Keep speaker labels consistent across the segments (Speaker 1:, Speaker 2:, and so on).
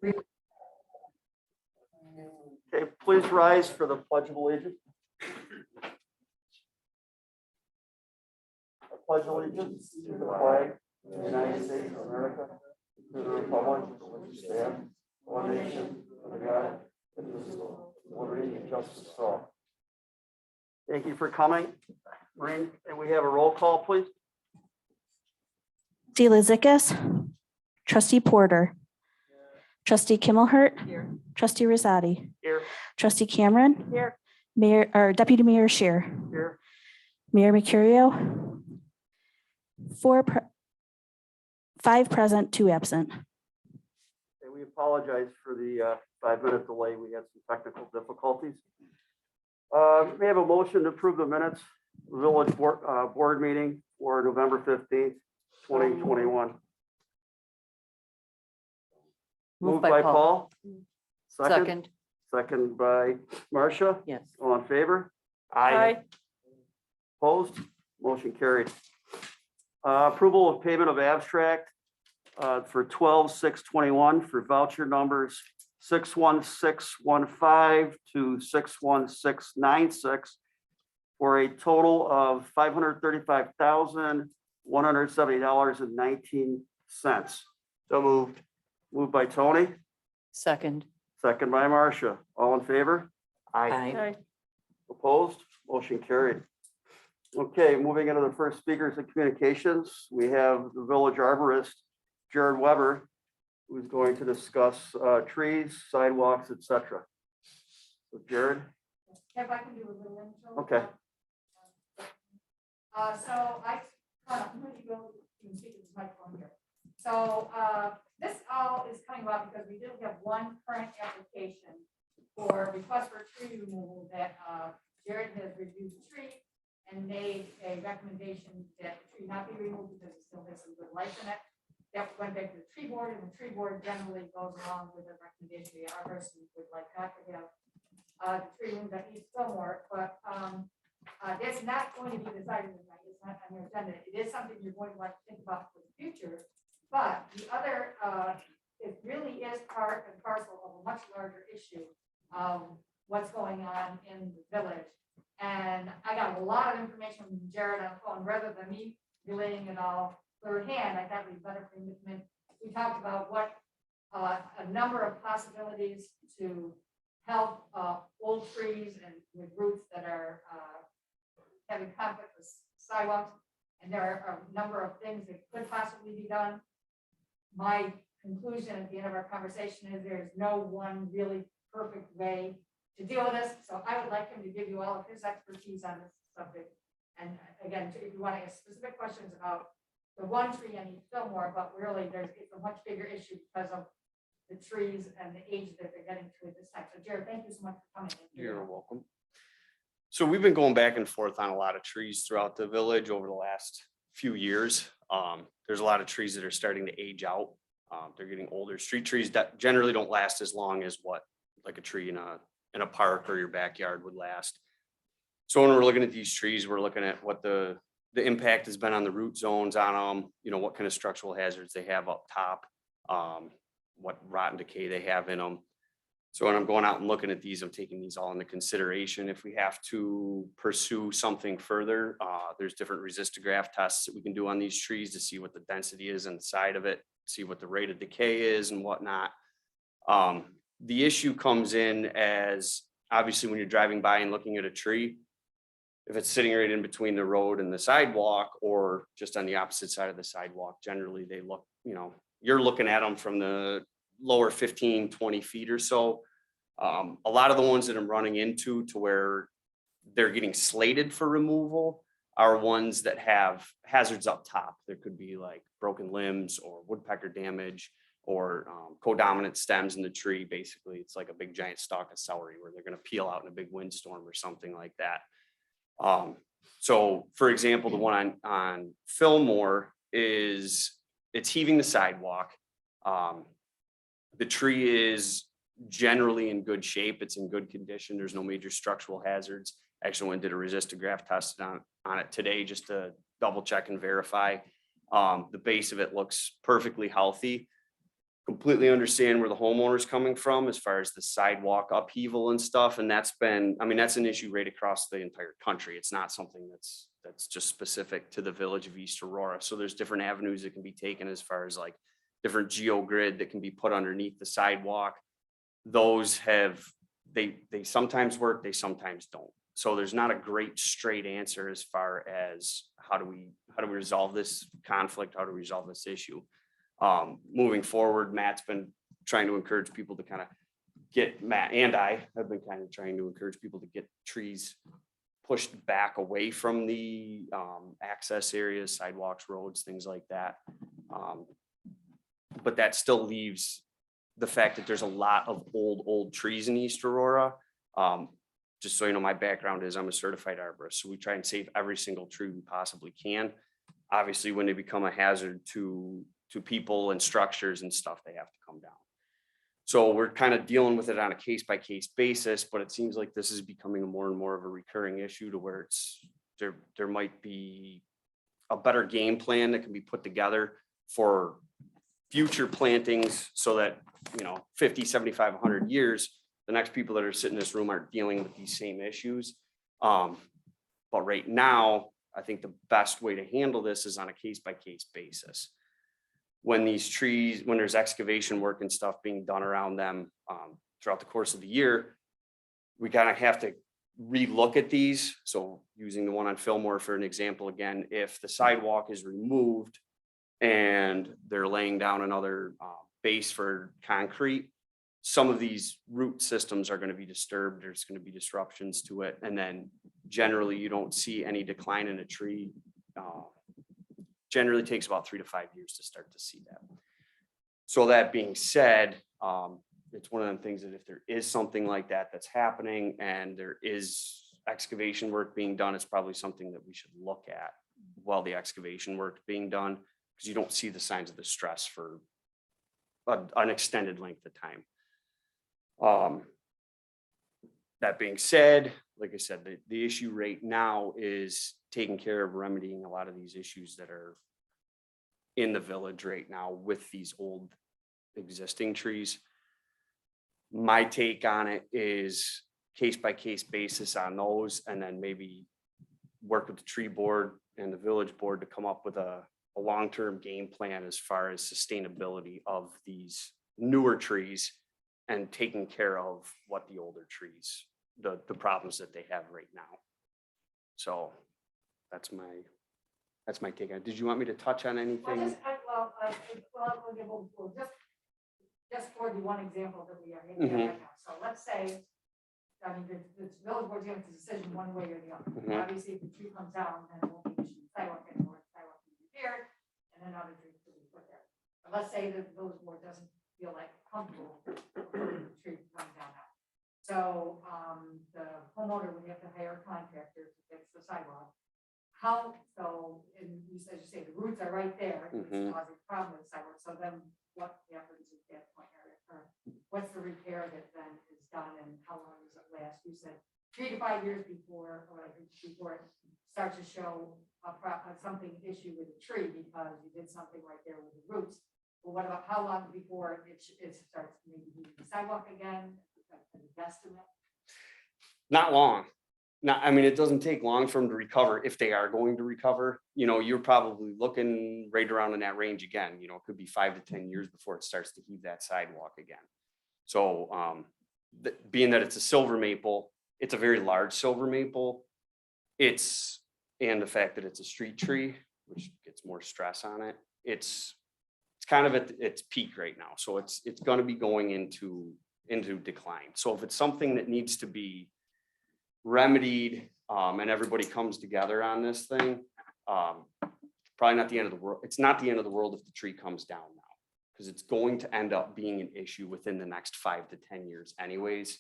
Speaker 1: Okay, please rise for the Pledge of Allegiance. I pledge allegiance to the flag of the United States of America, to the republic for which it stands, one nation, under God, indivisible, with liberty and justice for all. Thank you for coming. Maureen, and we have a roll call, please.
Speaker 2: Zelazikis, trustee Porter, trustee Kimmelhurt, trustee Rosati,
Speaker 1: Here.
Speaker 2: trustee Cameron,
Speaker 1: Here.
Speaker 2: Mayor or Deputy Mayor Shear,
Speaker 1: Here.
Speaker 2: Mayor Mercurio, 5 present, 2 absent.
Speaker 1: Okay, we apologize for the 5-minute delay. We had some technical difficulties. We have a motion to approve the minutes, village board meeting for November 15th, 2021. Moved by Paul. Second. Second by Marcia.
Speaker 3: Yes.
Speaker 1: All in favor?
Speaker 3: Aye.
Speaker 1: Opposed? Motion carried. Approval of payment of abstract for 12/6/21 for voucher numbers 61615 to 61696 for a total of $535,170.19. So moved. Moved by Tony,
Speaker 3: Second.
Speaker 1: second by Marcia. All in favor?
Speaker 3: Aye.
Speaker 1: Opposed? Motion carried. Okay, moving into the first speakers and communications, we have the village arborist, Jared Weber, who's going to discuss trees, sidewalks, etc. So Jared,
Speaker 4: If I can do a little intro.
Speaker 1: Okay.
Speaker 4: So I'm going to go, you can speak to this microphone here. So this all is coming about because we do have one current application for request for tree removal that Jared has reviewed the tree and made a recommendation that the tree not be removed because it still has some good life in it. That went back to the tree board, and the tree board generally goes along with the recommendation. The arborist would like not to have the tree room that needs still more, but that's not going to be decided tonight. It's not on your agenda. It is something you're going to like to think about for the future. But the other, it really is part and parcel of a much larger issue of what's going on in the village. And I got a lot of information from Jared on the phone, rather than me relaying it all third hand. I thought it'd be better for him to come in. We talked about what a number of possibilities to help old trees and with roots that are having conflict with sidewalks. And there are a number of things that could possibly be done. My conclusion at the end of our conversation is there's no one really perfect way to deal with this. So I would like him to give you all of his expertise on this subject. And again, if you want to ask specific questions about the one tree and Fillmore, but really it's a much bigger issue because of the trees and the age that they're getting to at this time. So Jared, thank you so much for coming.
Speaker 5: You're welcome. So we've been going back and forth on a lot of trees throughout the village over the last few years. There's a lot of trees that are starting to age out. They're getting older. Street trees that generally don't last as long as what like a tree in a park or your backyard would last. So when we're looking at these trees, we're looking at what the impact has been on the root zones on them, what kind of structural hazards they have up top, what rot and decay they have in them. So when I'm going out and looking at these, I'm taking these all into consideration. If we have to pursue something further, there's different resistograph tests that we can do on these trees to see what the density is inside of it, see what the rate of decay is and whatnot. The issue comes in as obviously when you're driving by and looking at a tree, if it's sitting right in between the road and the sidewalk or just on the opposite side of the sidewalk, generally they look, you're looking at them from the lower 15, 20 feet or so. A lot of the ones that I'm running into to where they're getting slated for removal are ones that have hazards up top. There could be like broken limbs or woodpecker damage or codominant stems in the tree. Basically, it's like a big giant stalk of celery where they're going to peel out in a big windstorm or something like that. So for example, the one on Fillmore it's heaving the sidewalk. The tree is generally in good shape. It's in good condition. There's no major structural hazards. I actually went and did a resistograph test on it today just to double check and verify. The base of it looks perfectly healthy. completely understand where the homeowner's coming from as far as the sidewalk upheaval and stuff. And that's been, I mean, that's an issue right across the entire country. It's not something that's just specific to the village of East Aurora. So there's different avenues that can be taken as far as like different geogrid that can be put underneath the sidewalk. Those have, they sometimes work, they sometimes don't. So there's not a great straight answer as far as how do we resolve this conflict? How do we resolve this issue? Moving forward, Matt's been trying to encourage people to kind of Matt and I have been kind of trying to encourage people to get trees pushed back away from the access areas, sidewalks, roads, things like that. But that still leaves the fact that there's a lot of old trees in East Aurora. Just so you know, my background is I'm a certified arborist, so we try and save every single tree we possibly can. Obviously, when they become a hazard to people and structures and stuff, they have to come down. So we're kind of dealing with it on a case by case basis, but it seems like this is becoming more and more of a recurring issue to where there might be a better game plan that can be put together for future plantings so that, 50, 75, 100 years, the next people that are sitting in this room aren't dealing with these same issues. But right now, I think the best way to handle this is on a case by case basis. When these trees, when there's excavation work and stuff being done around them throughout the course of the year, we kind of have to relook at these. So using the one on Fillmore for an example, again, if the sidewalk is removed and they're laying down another base for concrete, some of these root systems are going to be disturbed. There's going to be disruptions to it. And then generally you don't see any decline in a tree. Generally takes about 3 to 5 years to start to see that. So that being said, it's one of them things that if there is something like that that's happening and there is excavation work being done, it's probably something that we should look at while the excavation work being done, because you don't see the signs of the stress for an extended length of time. That being said, like I said, the issue right now is taking care of remedying a lot of these issues that are in the village right now with these old existing trees. My take on it is case by case basis on those, and then maybe work with the tree board and the village board to come up with a long-term game plan as far as sustainability of these newer trees and taking care of what the older trees, the problems that they have right now. So that's my take on it. Did you want me to touch on anything?
Speaker 4: Just for the one example that we are hitting right now. So let's say, I mean, the village board's going to make a decision one way or the other. Obviously, if the tree comes down, then it won't be issued sidewalk anymore. The sidewalk will be repaired, and then other trees will be put there. But let's say the village board doesn't feel like comfortable with the tree coming down now. So the homeowner would have to hire a contractor to fix the sidewalk. And you, as you say, the roots are right there. It's causing a problem with the sidewalk. So then what happens at that point? Or what's the repair that then is done and how long does it last? You said 3 to 5 years before it starts to show something issue with the tree because you did something right there with the roots. Well, what about how long before it starts maybe doing the sidewalk again? An estimate?
Speaker 5: Not long. I mean, it doesn't take long for them to recover if they are going to recover. You're probably looking right around in that range again. It could be 5 to 10 years before it starts to heave that sidewalk again. So being that it's a silver maple, it's a very large silver maple. And the fact that it's a street tree, which gets more stress on it. It's kind of at its peak right now. So it's going to be going into decline. So if it's something that needs to be remedied and everybody comes together on this thing, probably not the end of the world. It's not the end of the world if the tree comes down now, because it's going to end up being an issue within the next 5 to 10 years anyways.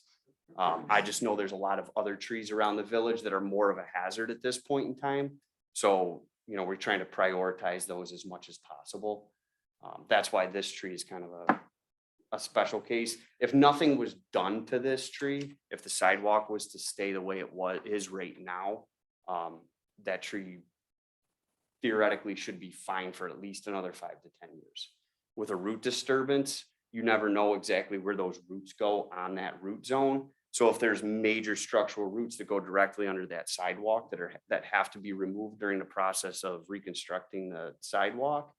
Speaker 5: I just know there's a lot of other trees around the village that are more of a hazard at this point in time. So, we're trying to prioritize those as much as possible. That's why this tree is kind of a special case. If nothing was done to this tree, if the sidewalk was to stay the way it is right now, that tree theoretically should be fine for at least another 5 to 10 years. With a root disturbance, you never know exactly where those roots go on that root zone. So if there's major structural roots that go directly under that sidewalk that have to be removed during the process of reconstructing the sidewalk,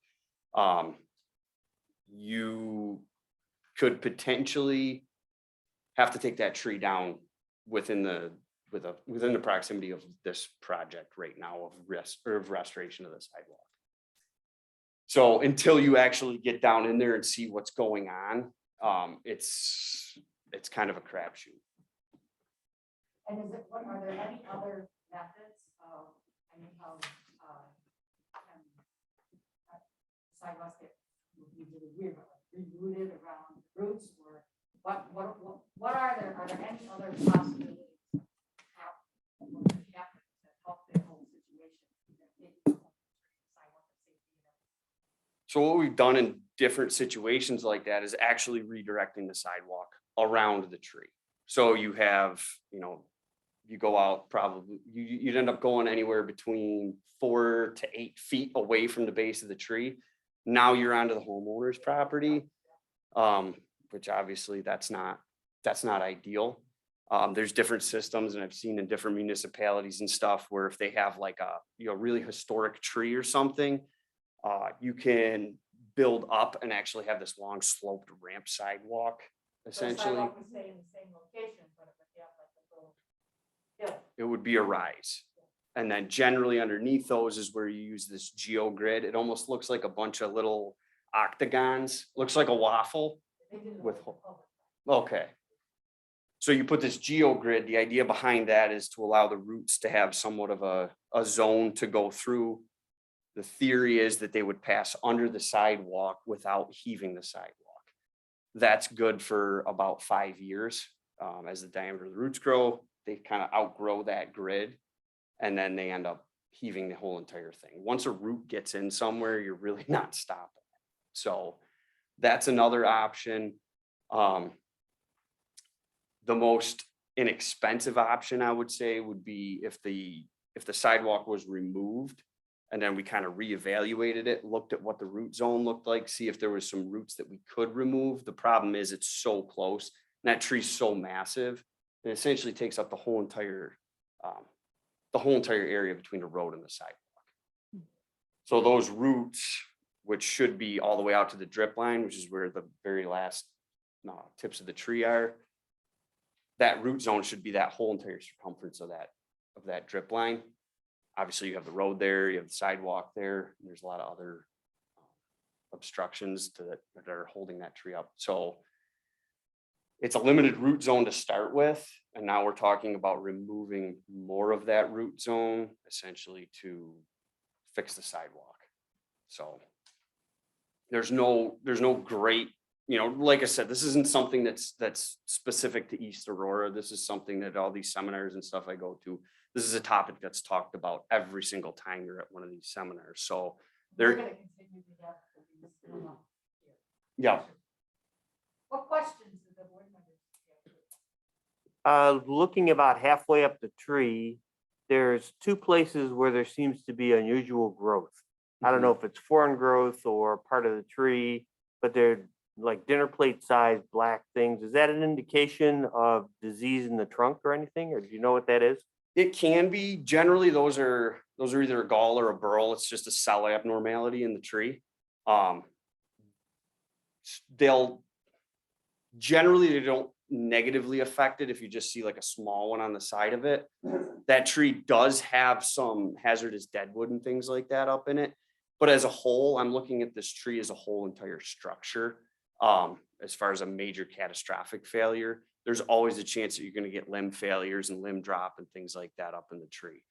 Speaker 5: you could potentially have to take that tree down within the proximity of this project right now of restoration of the sidewalk. So until you actually get down in there and see what's going on, it's kind of a crapshoot.
Speaker 4: And are there any other methods of, sidewalks that would be really weird, but like rebooted around roots, or what are there any other possibilities that help the whole situation?
Speaker 5: So what we've done in different situations like that is actually redirecting the sidewalk around the tree. So you have, you go out probably, you'd end up going anywhere between 4 to 8 feet away from the base of the tree. Now you're onto the homeowner's property, which obviously that's not ideal. There's different systems, and I've seen in different municipalities and stuff where if they have like a really historic tree or something, you can build up and actually have this long sloped ramp sidewalk, essentially.
Speaker 4: So would stay in the same location, but if you have like a little hill.
Speaker 5: It would be a rise. And then generally underneath those is where you use this geogrid. It almost looks like a bunch of little octagons, looks like a waffle with, okay. So you put this geogrid, the idea behind that is to allow the roots to have somewhat of a zone to go through. The theory is that they would pass under the sidewalk without heaving the sidewalk. That's good for about 5 years. As the diameter of the roots grow, they kind of outgrow that grid, and then they end up heaving the whole entire thing. Once a root gets in somewhere, you're really not stopping. So that's another option. The most inexpensive option, I would say, would be if the sidewalk was removed, and then we kind of reevaluated it, looked at what the root zone looked like, see if there was some roots that we could remove. The problem is it's so close, and that tree's so massive, it essentially takes up the whole entire area between the road and the sidewalk. So those roots, which should be all the way out to the drip line, which is where the very last tips of the tree are, that root zone should be that whole entire circumference of that drip line. Obviously you have the road there, you have the sidewalk there, and there's a lot of other obstructions that are holding that tree up. So it's a limited root zone to start with. And now we're talking about removing more of that root zone essentially to fix the sidewalk. So there's no great, like I said, this isn't something that's specific to East Aurora. This is something that all these seminars and stuff I go to, this is a topic that's talked about every single time you're at one of these seminars. So
Speaker 4: We're going to continue to have these.
Speaker 5: Yeah.
Speaker 4: What questions do the board members have?
Speaker 6: Looking about halfway up the tree, there's 2 places where there seems to be unusual growth. I don't know if it's foreign growth or part of the tree, but they're like dinner plate sized black things. Is that an indication of disease in the trunk or anything? Or do you know what that is?
Speaker 5: It can be. Generally, those are either a gall or a burl. It's just a cell abnormality in the tree. They don't negatively affect it if you just see like a small one on the side of it. That tree does have some hazardous deadwood and things like that up in it. But as a whole, I'm looking at this tree as a whole entire structure. As far as a major catastrophic failure, there's always a chance that you're going to get limb failures and limb drop and things like that up in the tree.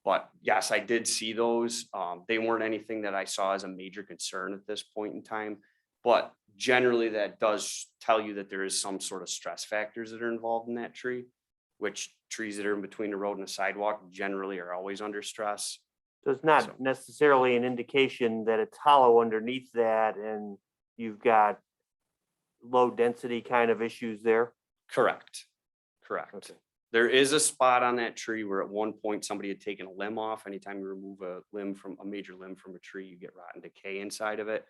Speaker 5: But yes, I did see those. They weren't anything that I saw as a major concern at this point in time. But generally, that does tell you that there is some sort of stress factors that are involved in that tree, which trees that are in between the road and the sidewalk generally are always under stress.
Speaker 6: So it's not necessarily an indication that it's hollow underneath that and you've got low density kind of issues there?
Speaker 5: Correct. Okay. There is a spot on that tree where at one point somebody had taken a limb off. Anytime you remove a major limb from a tree, you get rotten decay inside of it.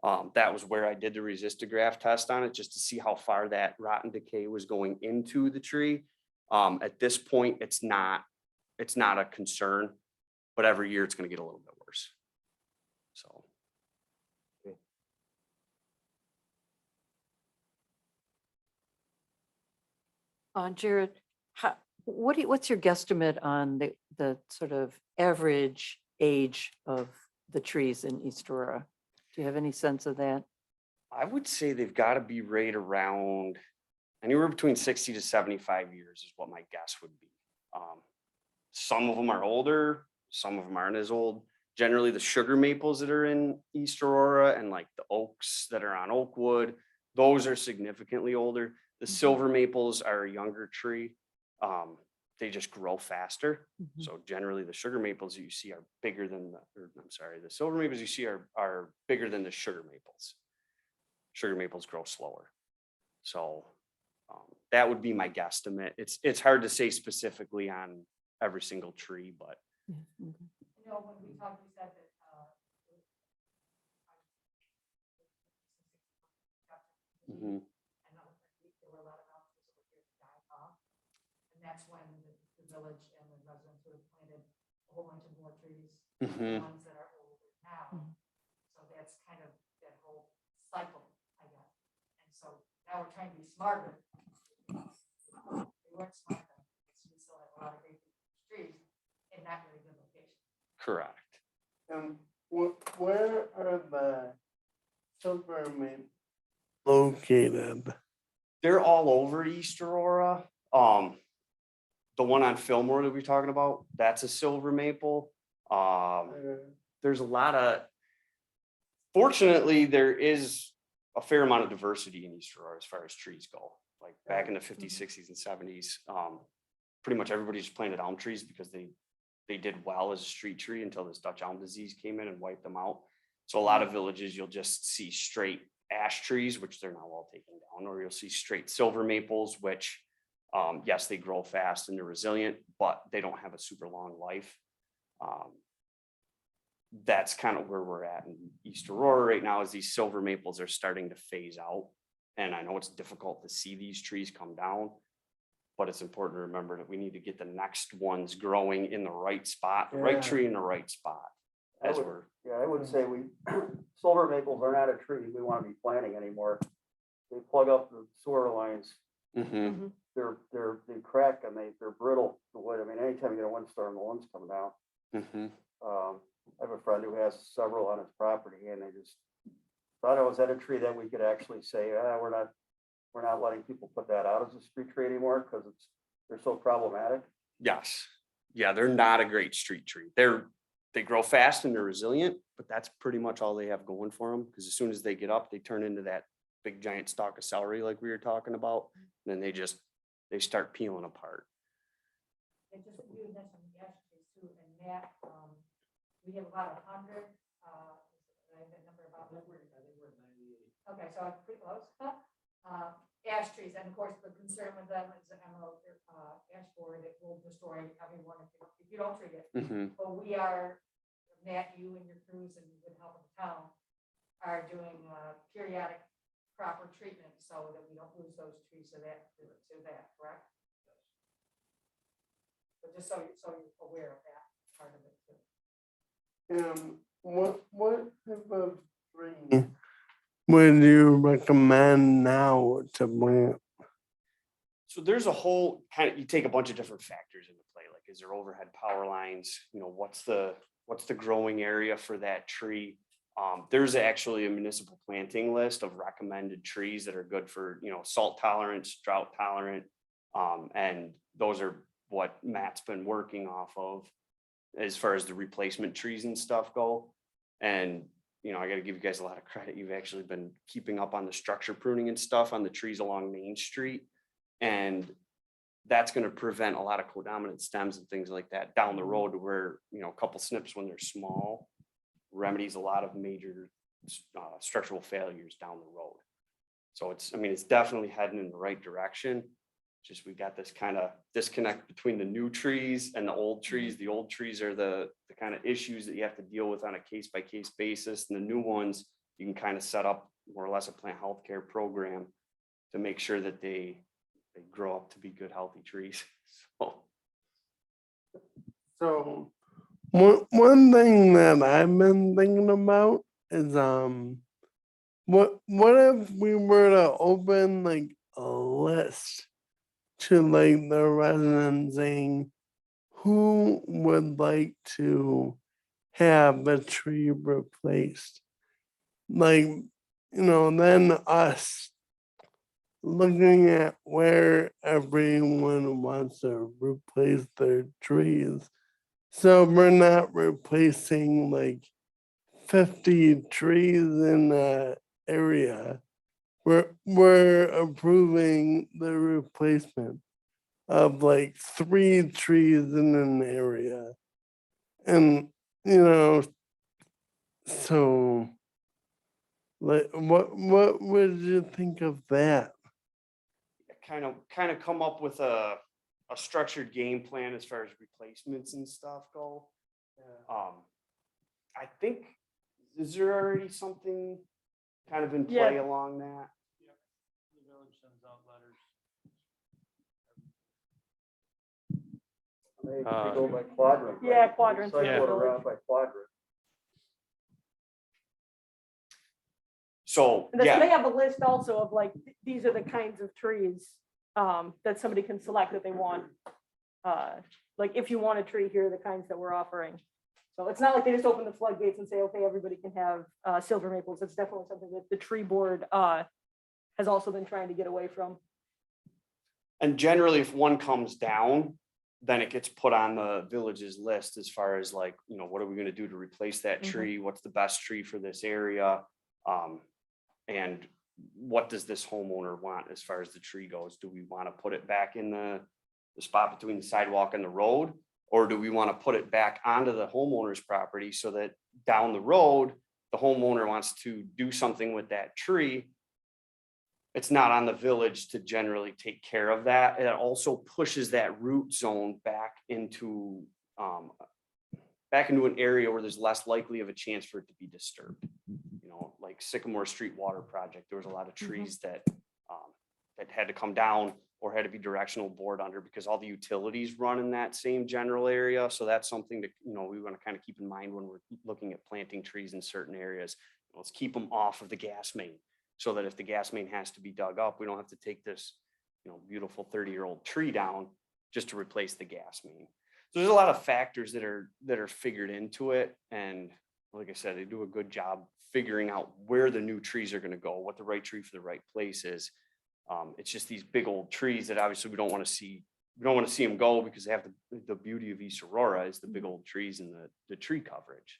Speaker 5: That was where I did the resistograph test on it, just to see how far that rot and decay was going into the tree. At this point, it's not a concern, but every year it's gonna get a little bit worse. So.
Speaker 3: Jared, what's your guesstimate on the sort of average age of the trees in East Aurora? Do you have any sense of that?
Speaker 5: I would say they've got to be right around anywhere between 60 to 75 years is what my guess would be. Some of them are older, some of them aren't as old. Generally, the sugar maples that are in East Aurora and like the oaks that are on Oakwood, those are significantly older. The silver maples are a younger tree. They just grow faster. So generally the sugar maples that you see are bigger than the silver maples you see are bigger than the sugar maples. Sugar maples grow slower. So that would be my guesstimate. It's hard to say specifically on every single tree, but.
Speaker 4: You know, when we talked, we said that,
Speaker 5: Mhm.
Speaker 4: and there were a lot of houses that were here to die off. And that's when the village and the residents would have planted a whole bunch of more trees, the
Speaker 5: Mhm.
Speaker 4: ones that are older now. So that's kind of that whole cycle, I guess. And so now we're trying to be smarter. We weren't smart enough, because we still have a lot of great trees in not very good locations.
Speaker 5: Correct.
Speaker 1: And where are the silver maples located?
Speaker 5: They're all over East Aurora. The one on Fillmore that we're talking about, that's a silver maple. There's a lot of, fortunately, there is a fair amount of diversity in East Aurora as far as trees go. Like back in the 50s, 60s, and 70s, pretty much everybody just planted elm trees because they did well as a street tree until this Dutch elm disease came in and wiped them out. So a lot of villages, you'll just see straight ash trees, which they're now all taken down, or you'll see straight silver maples, which, yes, they grow fast and they're resilient, but they don't have a super long life. That's kind of where we're at in East Aurora right now, is these silver maples are starting to phase out. And I know it's difficult to see these trees come down, but it's important to remember that we need to get the next ones growing in the right spot, the right
Speaker 1: Yeah.
Speaker 5: tree in the right spot. As we're,
Speaker 1: I would say silver maples are not a tree we want to be planting anymore. They plug up the sewer lines.
Speaker 5: Mhm.
Speaker 1: They crack and they're brittle. I mean, anytime you get a windstorm, the ones come down.
Speaker 5: Mhm.
Speaker 1: I have a friend who has several on his property, and they just thought, was that a tree that we could actually say, we're not letting people put that out as a street tree anymore because they're so problematic.
Speaker 5: Yes. Yeah, they're not a great street tree. They grow fast and they're resilient, but that's pretty much all they have going for them. Because as soon as they get up, they turn into that big giant stalk of celery like we were talking about. And then they start peeling apart.
Speaker 4: And just you mentioned the ash trees too, and that, we have about 100, I have that number about. I think we're at 98. Okay, so I'm pretty close. Ash trees, and of course, the concern with them is the emerald ash borer that will destroy everyone if you don't treat it.
Speaker 5: Mhm.
Speaker 4: But we are, Matt, you and your crews and with help of the town are doing periodic proper treatment so that we don't lose those trees to that, correct? But just so you're aware of that part of it too.
Speaker 1: What type of tree would you recommend now to plant?
Speaker 5: So there's a whole kind of, you take a bunch of different factors into play. Like, is there overhead power lines? What's the growing area for that tree? There's actually a municipal planting list of recommended trees that are good for, salt tolerance, drought tolerant. And those are what Matt's been working off of as far as the replacement trees and stuff go. And, I got to give you guys a lot of credit. You've actually been keeping up on the structure pruning and stuff on the trees along Main Street. And that's going to prevent a lot of codominant stems and things like that down the road, to where, a couple snips when they're small remedies a lot of major structural failures down the road. So it's definitely heading in the right direction. Just we got this kind of disconnect between the new trees and the old trees. The old trees are the kind of issues that you have to deal with on a case by case basis, and the new ones, you can kind of set up more or less a plant healthcare program to make sure that they grow up to be good, healthy trees. So,
Speaker 7: So one thing that I've been thinking about is what if we were to open like a list to like the residents saying who would like to have a tree replaced? Like, then us looking at where everyone wants to replace their trees. So we're not replacing like 50 trees in an area. We're approving the replacement of like 3 trees in an area. And so like what would you think of that?
Speaker 5: kind of come up with a structured game plan as far as replacements and stuff go. I think, is there already something kind of in play along that?
Speaker 6: The village sends out letters.
Speaker 1: They go by quadrant.
Speaker 8: Yeah,
Speaker 1: right?
Speaker 8: quadrants,
Speaker 1: Cycle
Speaker 6: yeah.
Speaker 1: it around by quadrant.
Speaker 5: So,
Speaker 8: And they
Speaker 5: yeah,
Speaker 8: have a list also of like, these are the kinds of trees that somebody can select that they want. Like if you want a tree, here are the kinds that we're offering. So it's not like they just open the floodgates and say, okay, everybody can have silver maples. It's definitely something that the tree board has also been trying to get away from.
Speaker 5: and generally if one comes down, then it gets put on the village's list as far as like, what are we gonna do to replace that
Speaker 8: Mhm.
Speaker 5: tree? What's the best tree for this area? And what does this homeowner want as far as the tree goes? Do we want to put it back in the spot between the sidewalk and the road? Or do we want to put it back onto the homeowner's property so that down the road, the homeowner wants to do something with that tree? It's not on the village to generally take care of that. It also pushes that root zone back into an area where there's less likely of a chance for it to be disturbed. Like Sycamore Street Water Project, there was a lot of trees that had to come down or had to be directional bored under because all the utilities run in that same general area. So that's something that, we want to kind of keep in mind when we're looking at planting trees in certain areas. Let's keep them off of the gas main so that if the gas main has to be dug up, we don't have to take this, beautiful 30-year-old tree down just to replace the gas main. So there's a lot of factors that are figured into it. And like I said, they do a good job figuring out where the new trees are going to go, what the right tree for the right place is. It's just these big old trees that obviously we don't want to see. We don't want to see them go because they have the beauty of East Aurora is the big old trees and the tree coverage.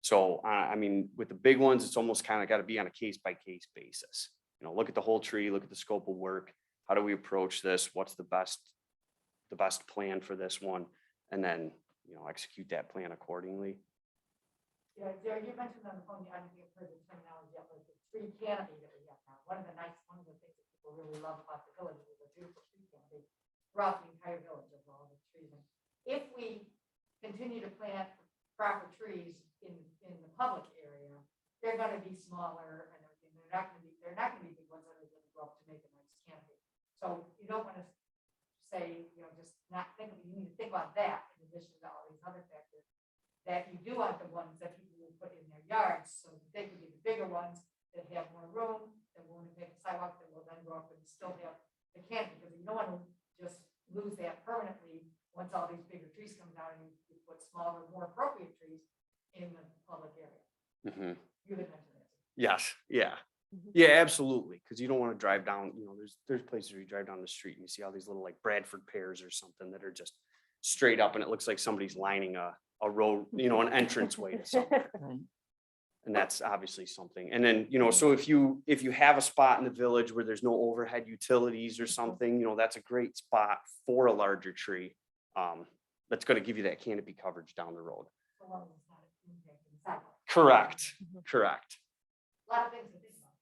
Speaker 5: So, I mean, with the big ones, it's almost kind of got to be on a case by case basis. Look at the whole tree, look at the scope of work. How do we approach this? What's the best plan for this one? And then, execute that plan accordingly.
Speaker 4: Yeah, Jerry, you mentioned on the phone, I don't think I've heard the terminology yet, but the tree canopy that we have now. One of the things that people really love about the village is the beautiful tree canopy throughout the entire village of all the trees. And if we continue to plant proper trees in the public area, they're gonna be smaller and everything. They're not gonna be big ones that are gonna grow up to make a nice canopy. So you don't wanna say, just not think of, you need to think about that in addition to all these other factors. That you do want the ones that people will put in their yards, so they can be the bigger ones that have more room, that won't make a sidewalk, that will then grow up and still have the canopy, because you don't want to just lose that permanently once all these bigger trees come down and you put smaller, more appropriate trees in the public area.
Speaker 5: Mm-hmm.
Speaker 4: You had mentioned that.
Speaker 5: Yes, yeah. Yeah, absolutely. Because you don't want to drive down, there's places where you drive down the street and you see all these little like Bradford pears or something that are just straight up and it looks like somebody's lining a road, an entranceway to somewhere.
Speaker 3: Right.
Speaker 5: And that's obviously something. And then, so if you have a spot in the village where there's no overhead utilities or something, that's a great spot for a larger tree. That's going to give you that canopy coverage down the road.
Speaker 4: So long as it's not impacting the sidewalk.
Speaker 5: Correct.
Speaker 4: A lot of things to think about.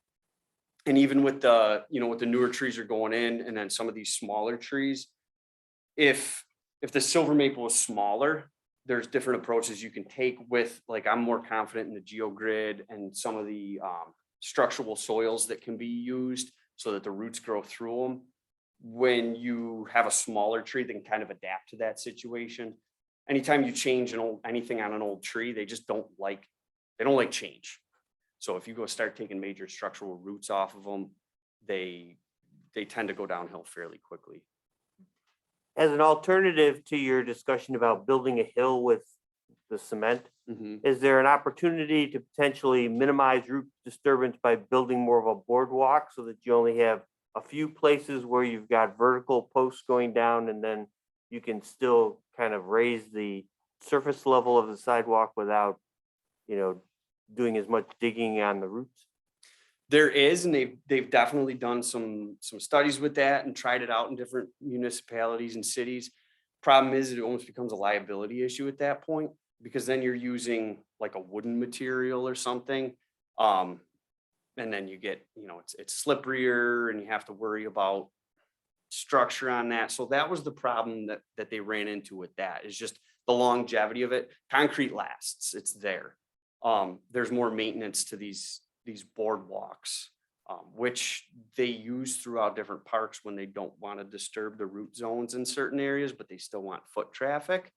Speaker 5: And even with the, with the newer trees are going in and then some of these smaller trees, if the silver maple is smaller, there's different approaches you can take with, like, I'm more confident in the geogrid and some of the structural soils that can be used so that the roots grow through them. When you have a smaller tree that can kind of adapt to that situation, anytime you change anything on an old tree, they don't like change. So if you go start taking major structural roots off of them, they tend to go downhill fairly quickly.
Speaker 6: As an alternative to your discussion about building a hill with the cement, is there an opportunity to potentially minimize root disturbance by building more of a boardwalk so that you only have a few places where you've got vertical posts going down, and then you can still kind of raise the surface level of the sidewalk without, doing as much digging on the roots?
Speaker 5: There is, and they've definitely done some studies with that and tried it out in different municipalities and cities. Problem is, it almost becomes a liability issue at that point, because then you're using like a wooden material or something. And then you get, it's slipperier and you have to worry about structure on that. So that was the problem that they ran into with that, is just the longevity of it. Concrete lasts, it's there. There's more maintenance to these boardwalks, which they use throughout different parks when they don't want to disturb the root zones in certain areas, but they still want foot traffic.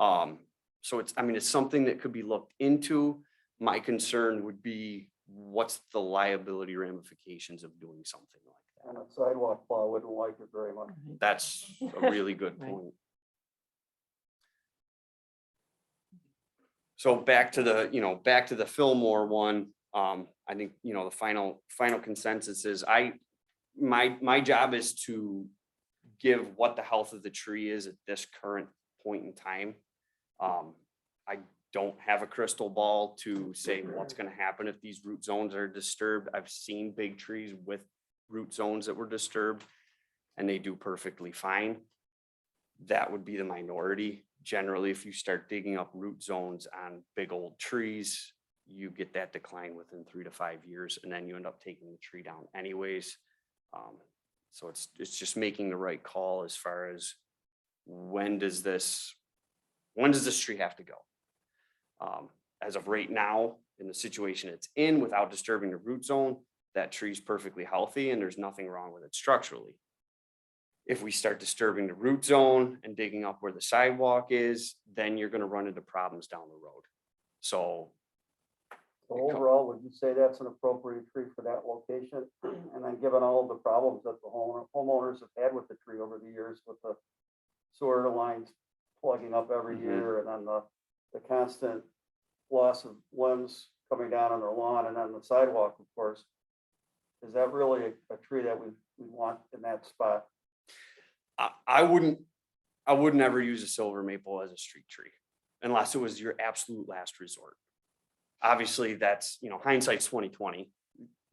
Speaker 5: So it's something that could be looked into. My concern would be, what's the liability ramifications of doing something like that?
Speaker 1: And a sidewalk plow wouldn't like it very much.
Speaker 5: That's a really good
Speaker 3: Right.
Speaker 5: point. So back to the Fillmore one, I think, the final consensus is my job is to give what the health of the tree is at this current point in time. I don't have a crystal ball to say what's going to happen if these root zones are disturbed. I've seen big trees with root zones that were disturbed and they do perfectly fine. That would be the minority. Generally, if you start digging up root zones on big old trees, you get that decline within 3 to 5 years, and then you end up taking the tree down anyways. So it's just making the right call as far as when does this tree have to go? As of right now, in the situation it's in, without disturbing the root zone, that tree's perfectly healthy and there's nothing wrong with it structurally. If we start disturbing the root zone and digging up where the sidewalk is, then you're going to run into problems down the road. So
Speaker 1: Overall, would you say that's an appropriate tree for that location? And then given all of the problems that the homeowners have had with the tree over the years, with the sewer lines plugging up every year, and then the constant loss of limbs coming down on their lawn, and then the sidewalk, of course, is that really a tree that we want in that spot?
Speaker 5: I wouldn't ever use a silver maple as a street tree unless it was your absolute last resort. Obviously, that's, hindsight's 2020.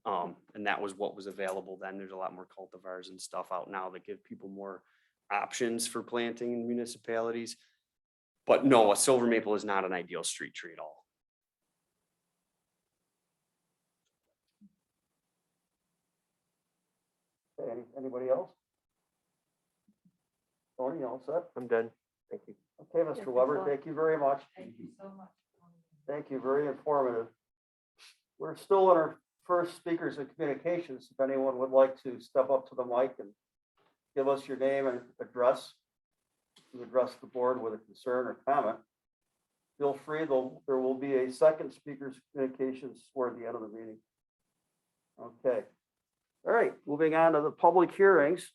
Speaker 5: And that was what was available then. There's a lot more cultivars and stuff out now that give people more options for planting in municipalities. But no, a silver maple is not an ideal street tree at all.
Speaker 1: Okay, anybody else? Tony, all set?
Speaker 6: I'm done. Thank you.
Speaker 1: Okay, Mr. Weber, thank you very much.
Speaker 4: Thank you so much.
Speaker 1: Thank you, very informative. We're still in our first speakers and communications. If anyone would like to step up to the mic and give us your name and address, to address the board with a concern or comment, feel free. There will be a second speakers communications toward the end of the meeting. Okay. All right, moving on to the public hearings.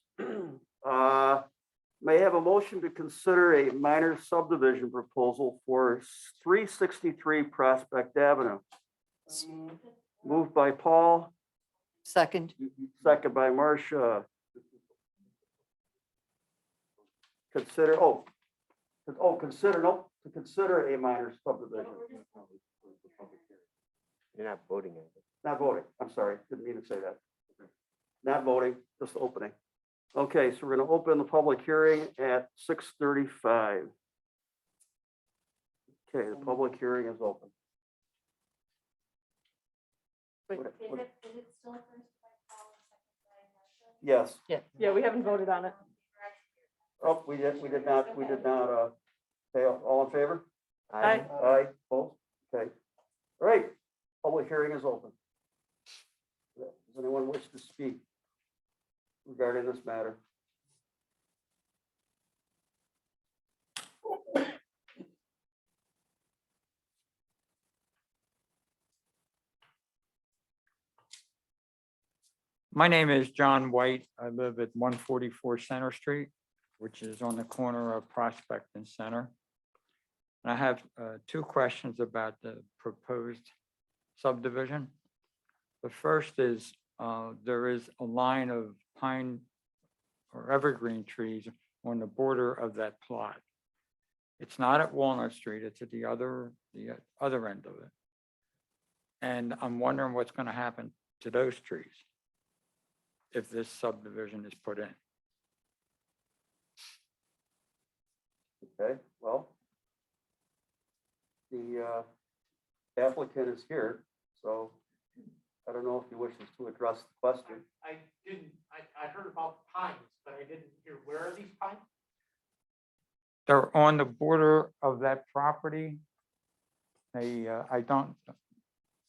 Speaker 1: May I have a motion to consider a minor subdivision proposal for 363 Prospect Avenue. Moved by Paul,
Speaker 3: Second,
Speaker 1: second by Marcia. To consider a minor subdivision.
Speaker 6: You're not voting on it.
Speaker 1: Not voting, I'm sorry, didn't mean to say that. Not voting, just opening. Okay, so we're going to open the public hearing at 6:35. Okay, the public hearing is open.
Speaker 8: Wait,
Speaker 1: What-
Speaker 4: Is it still first by Paul and second by Marcia?
Speaker 1: Yes,
Speaker 8: yeah, we haven't voted on it.
Speaker 1: oh, we did not, okay, all in favor?
Speaker 8: Aye.
Speaker 1: Aye, both, okay. All right, public hearing is open. Does anyone wish to speak regarding this matter?
Speaker 9: My name is John White. I live at 144 Center Street, which is on the corner of Prospect and Center. And I have two questions about the proposed subdivision. The first is, there is a line of pine or evergreen trees on the border of that plot. It's not at Walnut Street, it's at the other end of it. And I'm wondering what's going to happen to those trees if this subdivision is put in.
Speaker 1: Okay, well, the applicant is here, so I don't know if he wishes to address the question.
Speaker 10: I heard about pines, but I didn't hear, where are these pines?
Speaker 9: They're on the border of that property.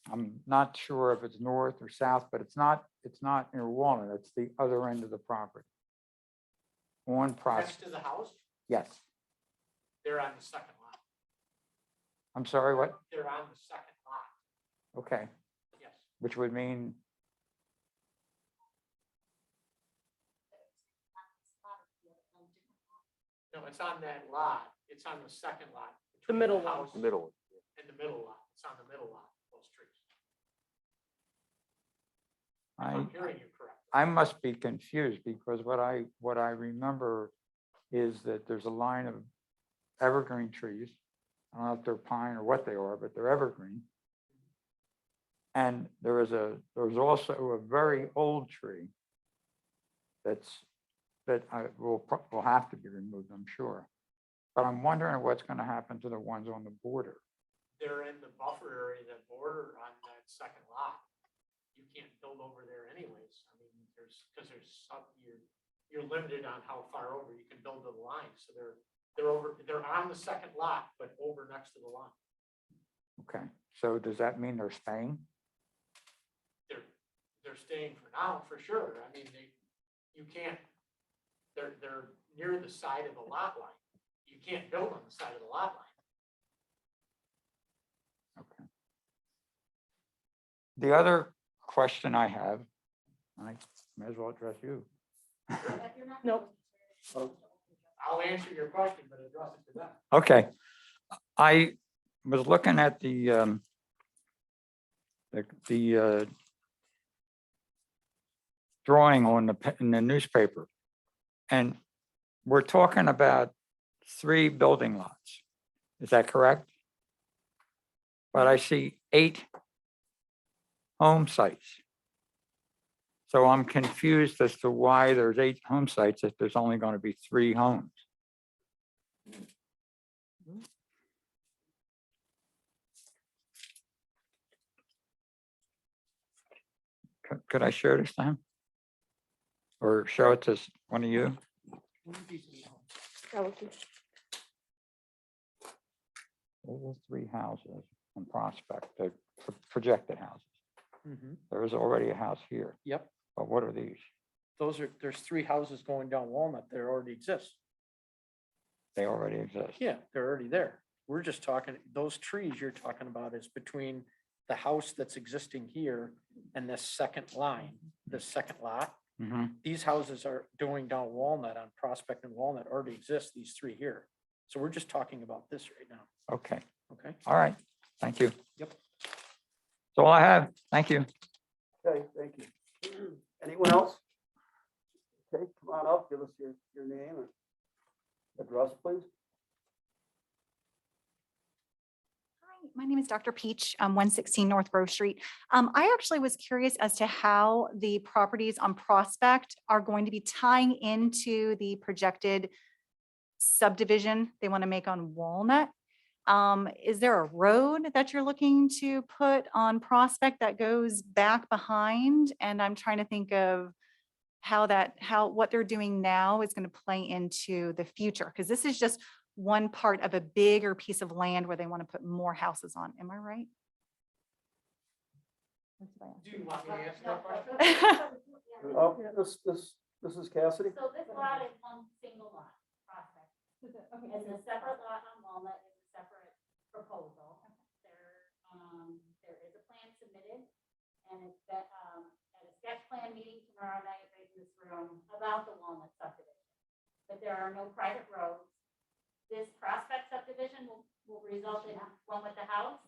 Speaker 9: I'm not sure if it's north or south, but it's not near Walnut, it's the other end of the property. On
Speaker 10: Next
Speaker 9: Prospect,
Speaker 10: to the house?
Speaker 9: yes.
Speaker 10: They're on the second lot.
Speaker 9: I'm sorry, what?
Speaker 10: They're on the second lot,
Speaker 9: Okay,
Speaker 10: yes.
Speaker 9: which would mean,
Speaker 10: No, it's on that lot. It's on the second lot.
Speaker 8: The
Speaker 10: between
Speaker 8: middle one.
Speaker 10: house
Speaker 6: Middle.
Speaker 10: And the middle lot. It's on the middle lot, those trees. If
Speaker 9: I,
Speaker 10: I'm hearing you correctly.
Speaker 9: I must be confused because what I remember is that there's a line of evergreen trees. I don't know if they're pine or what they are, but they're evergreen. And there's also a very old tree that will have to be removed, I'm sure. But I'm wondering what's going to happen to the ones on the border.
Speaker 10: They're in the buffer area that border on that second lot. You can't build over there anyways. I mean, because you're limited on how far over you can build to the line. So they're on the second lot, but over next to the line.
Speaker 9: Okay, so does that mean they're staying?
Speaker 10: They're staying for now, for sure. I mean, you can't, they're near the side of the lot line. You can't build on the side of the lot line.
Speaker 9: Okay. The other question I have, I may as well address you.
Speaker 8: Nope.
Speaker 10: I'll answer your question, but address it to them.
Speaker 9: Okay, I was looking at the drawing in the newspaper, and we're talking about 3 building lots. Is that correct? But I see 8 home sites. So I'm confused as to why there's 8 home sites if there's only going to be 3 homes. Could I share this to him? Or show it to one of you? There's the 3 houses on Prospect, the projected houses. There is already a house here,
Speaker 10: Yep,
Speaker 9: but what are these?
Speaker 10: there's 3 houses going down Walnut that already exist.
Speaker 9: They already exist.
Speaker 10: Yeah, they're already there. We're just talking, those trees you're talking about is between the house that's existing here and this second line, the second lot.
Speaker 9: Mhm.
Speaker 10: These houses are going down Walnut on Prospect and Walnut already exist, these 3 here. So we're just talking about this right now,
Speaker 9: Okay,
Speaker 10: okay?
Speaker 9: all right, thank you.
Speaker 10: Yep.
Speaker 9: That's all I have, thank you.
Speaker 1: Okay, thank you. Anyone else? Okay, come on up, give us your name and address, please.
Speaker 11: Hi, my name is Dr. Peach, 116 North Grove Street. I actually was curious as to how the properties on Prospect are going to be tying into the projected subdivision they want to make on Walnut. Is there a road that you're looking to put on Prospect that goes back behind? And I'm trying to think of how what they're doing now is going to play into the future, because this is just one part of a bigger piece of land where they want to put more houses on. Am I right?
Speaker 10: Do you want me to answer that question?
Speaker 1: This is Cassidy.
Speaker 4: So this lot is one single lot, prospect. It's a separate lot on Walnut, it's a separate proposal. There is a plan submitted, and it's at a sketch plan meeting tomorrow night right in this room about the Walnut subdivision. But there are no private roads. This prospect subdivision will result in one with the house,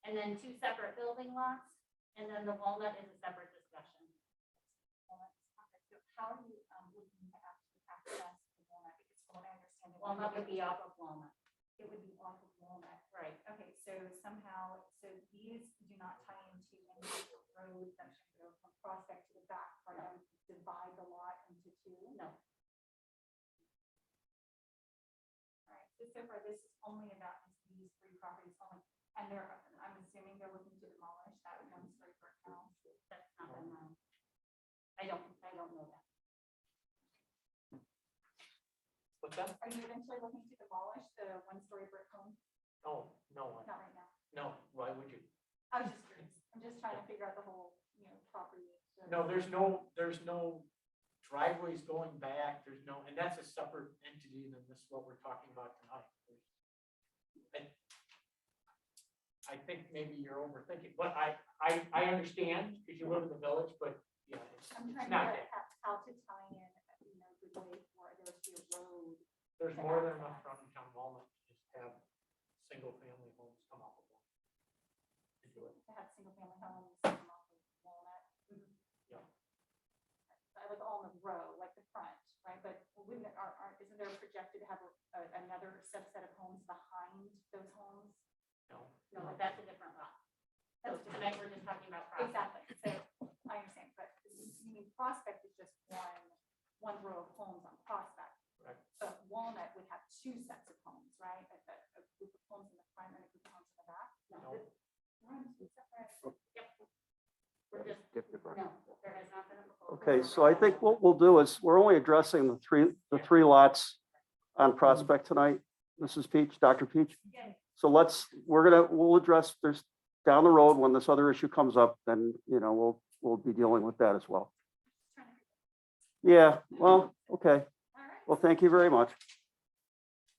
Speaker 4: and then two separate building lots, and then the Walnut is a separate discussion.
Speaker 11: So how are you looking to actually access the Walnut? Because from what I understand,
Speaker 4: Walnut would be off of Walnut.
Speaker 11: it would be off of Walnut.
Speaker 4: Right.
Speaker 11: Okay, so somehow, so these do not tie into any of the roads that should go from Prospect to the back, right? And divide the lot into two?
Speaker 4: No.
Speaker 11: All right, so far, this is only about these three properties only, and I'm assuming they're looking to demolish that one-story brick house.
Speaker 4: That's not been, I don't know that.
Speaker 10: What's that?
Speaker 11: Are you eventually looking to demolish the one-story brick home?
Speaker 10: No,
Speaker 11: Not right now.
Speaker 10: no, why would you?
Speaker 11: I was just curious. I'm just trying to figure out the whole, property.
Speaker 10: No, there's no driveways going back, and that's a separate entity than this, what we're talking about tonight. I think maybe you're overthinking, but I understand, because you live in the village, but yeah,
Speaker 11: I'm
Speaker 10: it's
Speaker 11: trying to
Speaker 10: not
Speaker 11: figure
Speaker 10: that.
Speaker 11: out how to tie in, the way for there to be a road.
Speaker 10: There's more than enough frontage on Walnut to just have single-family homes come off of Walnut. To do it.
Speaker 11: To have single-family homes come off of Walnut.
Speaker 10: Yeah.
Speaker 11: I like all in a row, like the front, right? But wouldn't, isn't there projected to have another subset of homes behind those homes?
Speaker 10: No,
Speaker 4: No, but that's a different lot. So tonight we're just talking about prospect.
Speaker 11: Exactly, so I understand, but Prospect is just one row of homes on Prospect.
Speaker 10: Correct.
Speaker 11: But Walnut would have two sets of homes, right? A group of homes in the front and a group of homes in the back?
Speaker 10: No.
Speaker 11: One, two separate.
Speaker 4: Yep. We're just, no, there has not been a proposal.
Speaker 1: Okay, so I think what we'll do is, we're only addressing the three lots on Prospect tonight. Mrs. Peach, Dr. Peach. So we'll address, there's down the road when this other issue comes up, then, we'll be dealing with that as well. Yeah, well, okay. Well, thank you very much.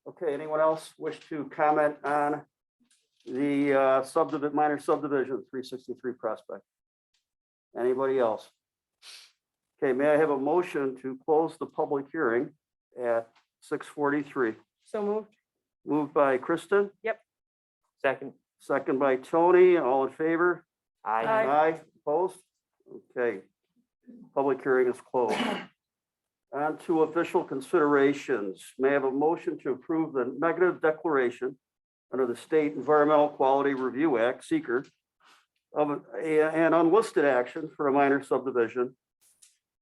Speaker 1: Okay, anyone else wish to comment on the minor subdivision, 363 Prospect? Anybody else? Okay, may I have a motion to close the public hearing at 6:43?
Speaker 8: So moved.
Speaker 1: Moved by Kristen,
Speaker 6: Second.
Speaker 1: second by Tony, all in favor?
Speaker 6: Aye.
Speaker 1: Aye, opposed? Okay, public hearing is closed. On to official considerations. May I have a motion to approve the negative declaration under the State Environmental Quality Review Act, seeker, of an unlisted action for a minor subdivision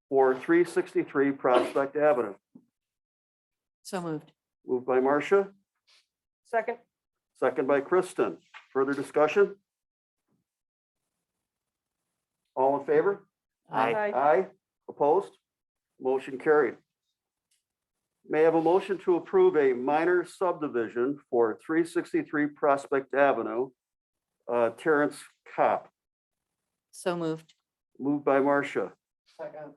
Speaker 1: for 363 Prospect Avenue.
Speaker 3: So moved.
Speaker 1: Moved by Marcia,
Speaker 8: Second.
Speaker 1: second by Kristen. Further discussion? All in favor?
Speaker 6: Aye.
Speaker 1: Aye. Opposed? Motion carried. May I have a motion to approve a minor subdivision for 363 Prospect Avenue, Terrence Kopp.
Speaker 3: So moved.
Speaker 1: Moved by Marcia.
Speaker 10: Second.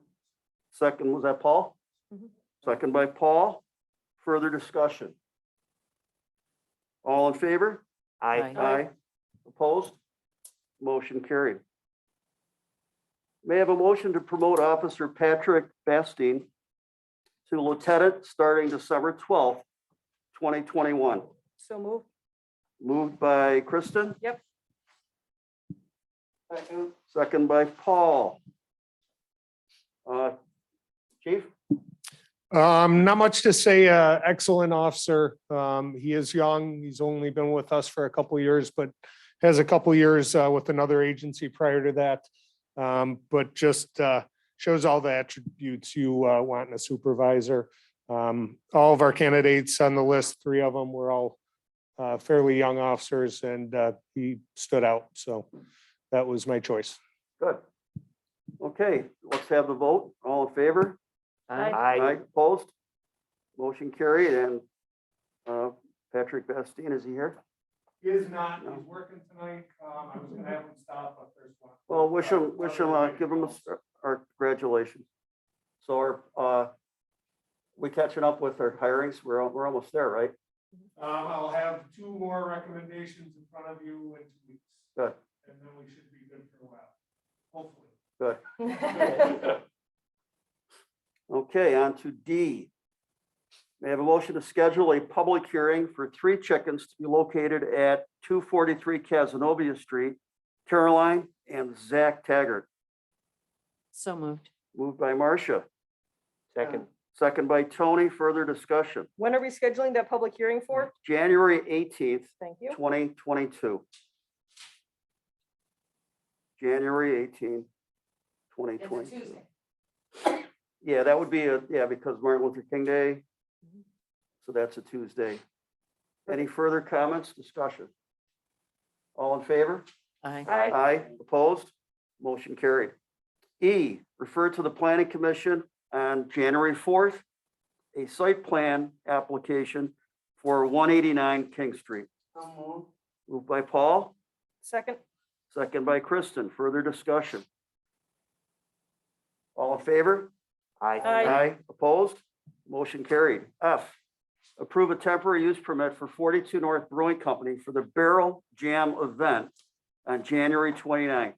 Speaker 1: Second, was that Paul?
Speaker 8: Mhm.
Speaker 1: Second by Paul. Further discussion? All in favor?
Speaker 6: Aye.
Speaker 1: Aye. Opposed? Motion carried. May I have a motion to promote Officer Patrick Bastine to lieutenant starting December 12th, 2021.
Speaker 8: So moved.
Speaker 1: Moved by Kristen?
Speaker 8: Yep.
Speaker 1: Second by Paul. Chief?
Speaker 12: Not much to say. Excellent officer. He is young. He's only been with us for a couple of years, but has a couple of years with another agency prior to that. But just shows all the attributes you want in a supervisor. All of our candidates on the list, 3 of them were all fairly young officers, and he stood out. So that was my choice.
Speaker 1: Good. Okay, let's have the vote. All in favor?
Speaker 6: Aye.
Speaker 1: Opposed? Motion carried, and Patrick Bastine, is he here?
Speaker 12: He is not, he's working tonight. I was gonna have him stop, but there's one.
Speaker 1: Well, wish him, give him our congratulations. So we catching up with our hirings? We're almost there, right?
Speaker 12: I'll have 2 more recommendations in front of you in 2 weeks.
Speaker 1: Good.
Speaker 12: And then we should be good for a while, hopefully.
Speaker 1: Good. Okay, on to D. May I have a motion to schedule a public hearing for 3 chickens to be located at 243 Casanova Street, Caroline and Zach Taggart.
Speaker 3: So moved.
Speaker 1: Moved by Marcia,
Speaker 6: Second,
Speaker 1: second by Tony. Further discussion.
Speaker 8: When are we scheduling that public hearing for?
Speaker 1: January 18th,
Speaker 8: Thank you.
Speaker 1: 2022. January 18th,
Speaker 4: It's a
Speaker 1: 2022.
Speaker 4: Tuesday.
Speaker 1: Yeah, that would be because Martin Luther King Day. So that's a Tuesday. Any further comments, discussion? All in favor?
Speaker 3: Aye.
Speaker 8: Aye.
Speaker 1: Aye, opposed? Motion carried. E, refer to the planning commission on January 4th, a site plan application for 189 King Street. Moved by Paul,
Speaker 8: Second.
Speaker 1: second by Kristen. Further discussion? All in favor?
Speaker 6: aye.
Speaker 8: Aye.
Speaker 1: Opposed? Motion carried. F, approve a temporary use permit for 42 North Brewing Company for the Barrel Jam event on January 29th.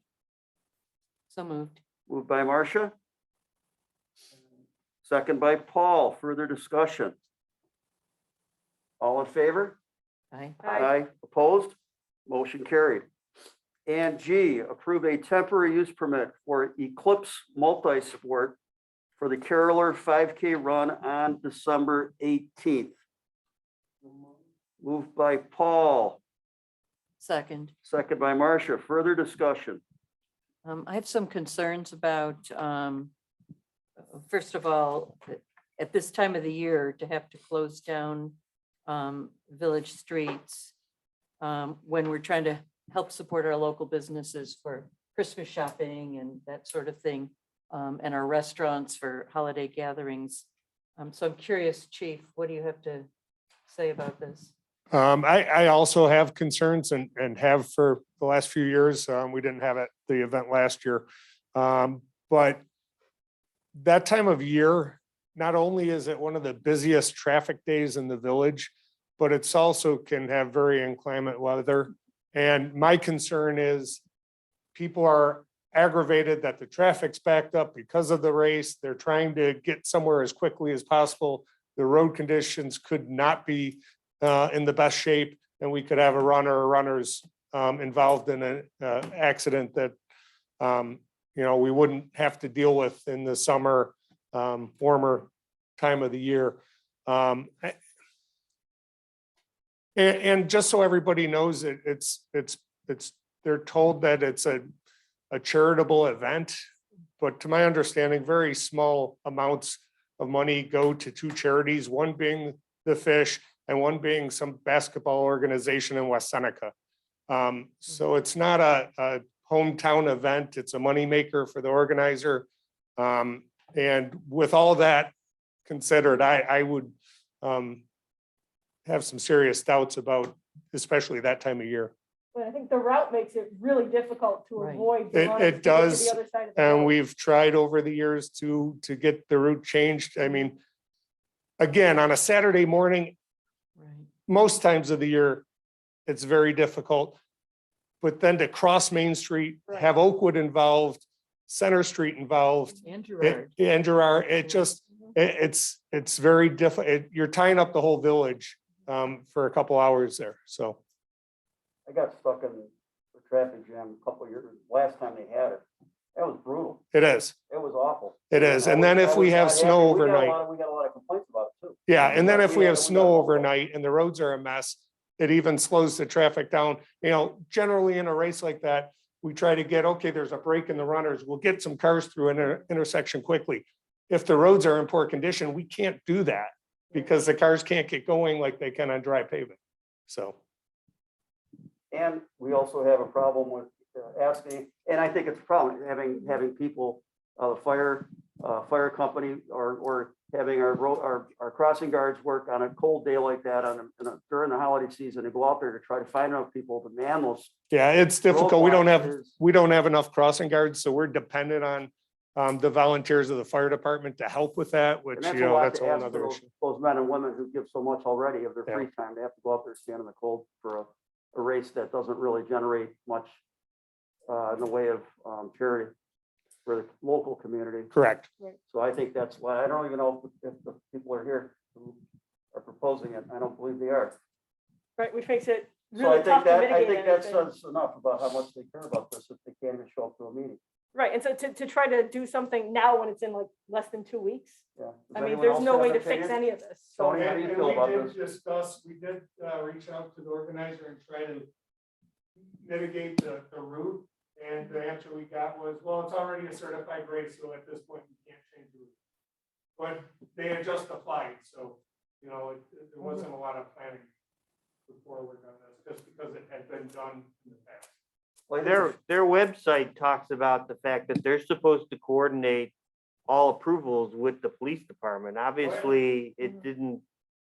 Speaker 3: So moved.
Speaker 1: Moved by Marcia. Second by Paul. Further discussion? All in favor?
Speaker 3: Aye.
Speaker 8: Aye.
Speaker 1: Opposed? Motion carried. And G, approve a temporary use permit for Eclipse Multi-Sport for the Caroler 5K run on December 18th. Moved by Paul,
Speaker 3: Second.
Speaker 1: second by Marcia. Further discussion?
Speaker 3: I have some concerns about, first of all, at this time of the year, to have to close down village streets when we're trying to help support our local businesses for Christmas shopping and that sort of thing, and our restaurants for holiday gatherings. So I'm curious, Chief, what do you have to say about this?
Speaker 12: I also have concerns and have for the last few years. We didn't have the event last year. But that time of year, not only is it one of the busiest traffic days in the village, but it's also can have very inclement weather. And my concern is people are aggravated that the traffic's backed up because of the race. They're trying to get somewhere as quickly as possible. The road conditions could not be in the best shape, and we could have a runner or runners involved in an accident that we wouldn't have to deal with in the summer, warmer time of the year. And just so everybody knows, they're told that it's a charitable event, but to my understanding, very small amounts of money go to 2 charities, one being the fish and one being some basketball organization in West Seneca. So it's not a hometown event, it's a moneymaker for the organizer. And with all that considered, I would have some serious doubts about, especially that time of year.
Speaker 8: But I think the route makes it really difficult to
Speaker 3: Right.
Speaker 8: avoid. the
Speaker 12: It
Speaker 8: runners to get to
Speaker 12: does,
Speaker 8: the other side of the
Speaker 12: and
Speaker 8: road.
Speaker 12: we've tried over the years to get the route changed. I mean, again, on a Saturday morning,
Speaker 3: Right.
Speaker 12: most times of the year, it's very difficult. But then to cross Main Street, have Oakwood involved, Center Street involved,
Speaker 3: And Gerard.
Speaker 12: and Gerard, it's very difficult. You're tying up the whole village for a couple hours there, so.
Speaker 1: I got stuck in the traffic jam a couple of years, last time they had it. That was brutal.
Speaker 12: It is,
Speaker 1: It was awful.
Speaker 12: it is. And then if we have snow overnight,
Speaker 1: We got a lot of complaints about it too.
Speaker 12: yeah, and then if we have
Speaker 1: We
Speaker 12: snow
Speaker 1: got-
Speaker 12: overnight and the roads are a mess, it even slows the traffic down. Generally in a race like that, we try to get, okay, there's a break in the runners, we'll get some cars through an intersection quickly. If the roads are in poor condition, we can't do that because the cars can't get going like they can on dry pavement. So,
Speaker 1: And we also have a problem with asking, and I think it's a problem, having people, the fire fire company or having our crossing guards work on a cold day like that during the holiday season and go out there to try to find enough people to man those.
Speaker 12: Yeah, it's difficult. We don't
Speaker 1: roadblocks
Speaker 12: have enough crossing guards, so we're dependent on the volunteers of the fire department to help with that, which,
Speaker 1: And that's
Speaker 12: you
Speaker 1: a
Speaker 12: know,
Speaker 1: lot
Speaker 12: that's
Speaker 1: to
Speaker 12: a whole
Speaker 1: ask for
Speaker 12: nother
Speaker 1: those,
Speaker 12: issue.
Speaker 1: those men and women who give so much already of their
Speaker 12: Yeah.
Speaker 1: free time. They have to go out there, stand in the cold for a race that doesn't really generate much in the way of charity for the local community.
Speaker 12: Correct.
Speaker 1: So I think that's why, I don't even know if the people are here who are proposing it. I don't believe they are.
Speaker 8: Right, which makes it
Speaker 1: So I
Speaker 8: really tough
Speaker 1: think
Speaker 8: to
Speaker 1: that, I
Speaker 8: mitigate
Speaker 1: think that
Speaker 8: anything.
Speaker 1: says enough about how much they care about this if they can't even show up to a meeting.
Speaker 8: Right, and so to try to do something now when it's in like less than 2 weeks,
Speaker 1: Yeah. Does
Speaker 8: I mean,
Speaker 1: anyone
Speaker 8: there's
Speaker 1: else
Speaker 8: no
Speaker 1: have
Speaker 8: way
Speaker 1: an
Speaker 8: to fix
Speaker 1: opinion?
Speaker 8: any of this.
Speaker 1: Tony, how do you
Speaker 12: And
Speaker 1: feel
Speaker 12: we
Speaker 1: about
Speaker 12: did
Speaker 1: this?
Speaker 12: discuss, we did reach out to the organizer and try to mitigate the route. And the answer we got was, well, it's already a certified race, so at this point, you can't change the route. But they had just applied, so, you know, there wasn't a lot of planning forward on this, just because it had been done in the past.
Speaker 1: Well,
Speaker 6: Their website talks about the fact that they're supposed to coordinate all approvals with the police department. Obviously, it didn't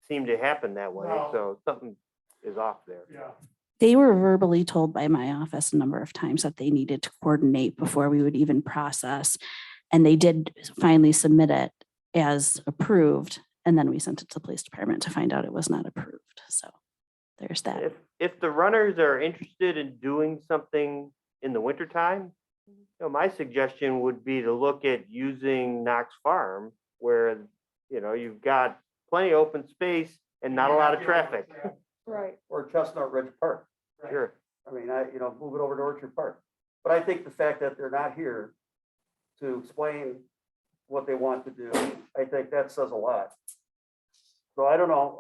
Speaker 6: seem to happen that way,
Speaker 12: No.
Speaker 6: so something is off there.
Speaker 12: Yeah.
Speaker 2: They were verbally told by my office a number of times that they needed to coordinate before we would even process. And they did finally submit it as approved. And then we sent it to the police department to find out it was not approved. So there's that.
Speaker 6: If the runners are interested in doing something in the wintertime, you know, my suggestion would be to look at using Knox Farm, where, you know, you've got plenty of open space and not a lot of traffic.
Speaker 8: Right.
Speaker 1: Or Chestnut Ridge Park.
Speaker 6: Sure.
Speaker 1: I mean, move it over to Orchard Park. But I think the fact that they're not here to explain what they want to do, I think that says a lot. So I don't know,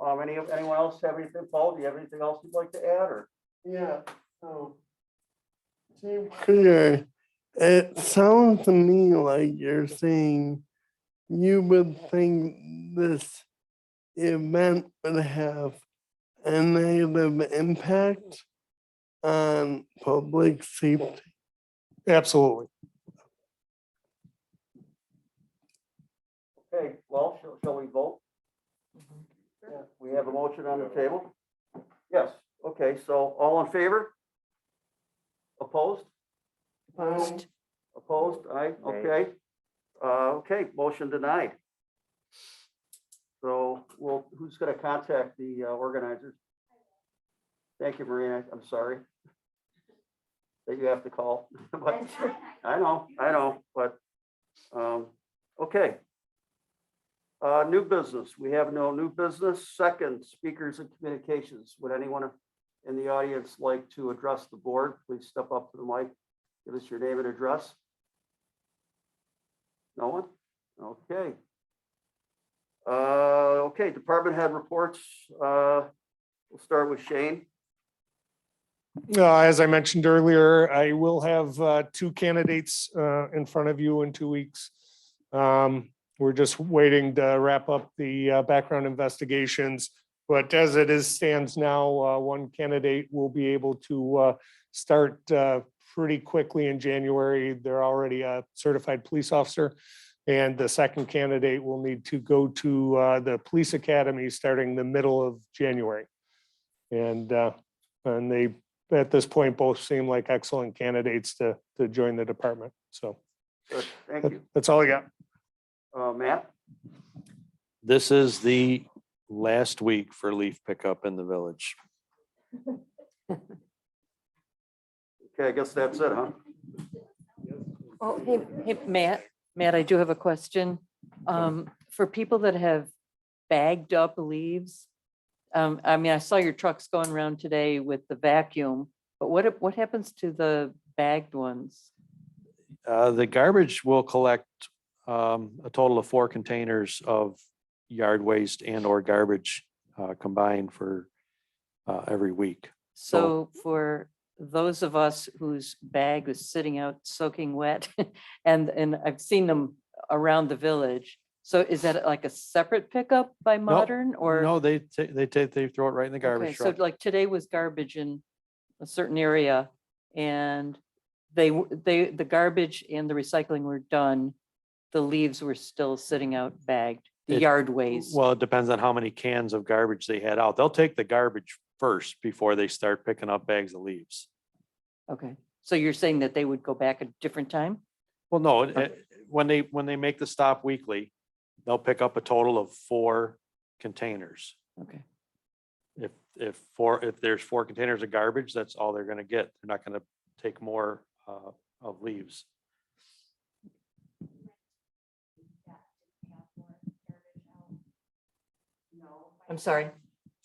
Speaker 1: anyone else have anything? Paul, do you have anything else you'd like to add, or?
Speaker 7: Yeah, so. To be clear, it sounds to me like you're saying you would think this event would have a negative impact on public safety.
Speaker 12: Absolutely.
Speaker 1: Okay, well, shall we vote? Yeah, we have a motion on the table? Yes, okay, so all in favor? Opposed? Opposed, aye, okay. Okay, motion denied. So, who's gonna contact the organizers? Thank you, Marina, I'm sorry that you have to call. But I know, but, okay. New business, we have no new business. Second, speakers and communications. Would anyone in the audience like to address the board? Please step up to the mic. Give us your name and address. No one? Okay. Okay, department head reports. We'll start with Shane.
Speaker 12: As I mentioned earlier, I will have 2 candidates in front of you in 2 weeks. We're just waiting to wrap up the background investigations. But as it stands now, 1 candidate will be able to start pretty quickly in January. They're already a certified police officer. And the second candidate will need to go to the police academy starting the middle of January. And they, at this point, both seem like excellent candidates to join the department. So
Speaker 1: Good, thank you.
Speaker 12: that's all I got.
Speaker 1: Matt?
Speaker 13: This is the last week for leaf pickup in the village.
Speaker 1: Okay, I guess that's it, huh?
Speaker 3: Oh, hey, Matt, I do have a question. For people that have bagged up leaves, I mean, I saw your trucks going around today with the vacuum, but what happens to the bagged ones?
Speaker 13: The garbage will collect a total of 4 containers of yard waste and or garbage combined for every week.
Speaker 3: So for those of us whose bag is sitting out soaking wet, and I've seen them around the village. So is that like a separate pickup by Modern or?
Speaker 13: No, they throw it right in the
Speaker 3: Okay,
Speaker 13: garbage
Speaker 3: so
Speaker 13: truck.
Speaker 3: like today was garbage in a certain area and the garbage and the recycling were done the leaves were still sitting out bagged, the
Speaker 13: It-
Speaker 3: yard waste.
Speaker 13: Well, it depends on how many cans of garbage they had out. They'll take the garbage first before they start picking up bags of leaves.
Speaker 3: Okay, so you're saying that they would go back a different time?
Speaker 13: Well, no, when they make the stop weekly, they'll pick up a total of 4 containers.
Speaker 3: Okay,
Speaker 13: If there's 4 containers of garbage, that's all they're gonna get. They're not gonna take more of leaves.
Speaker 3: I'm sorry.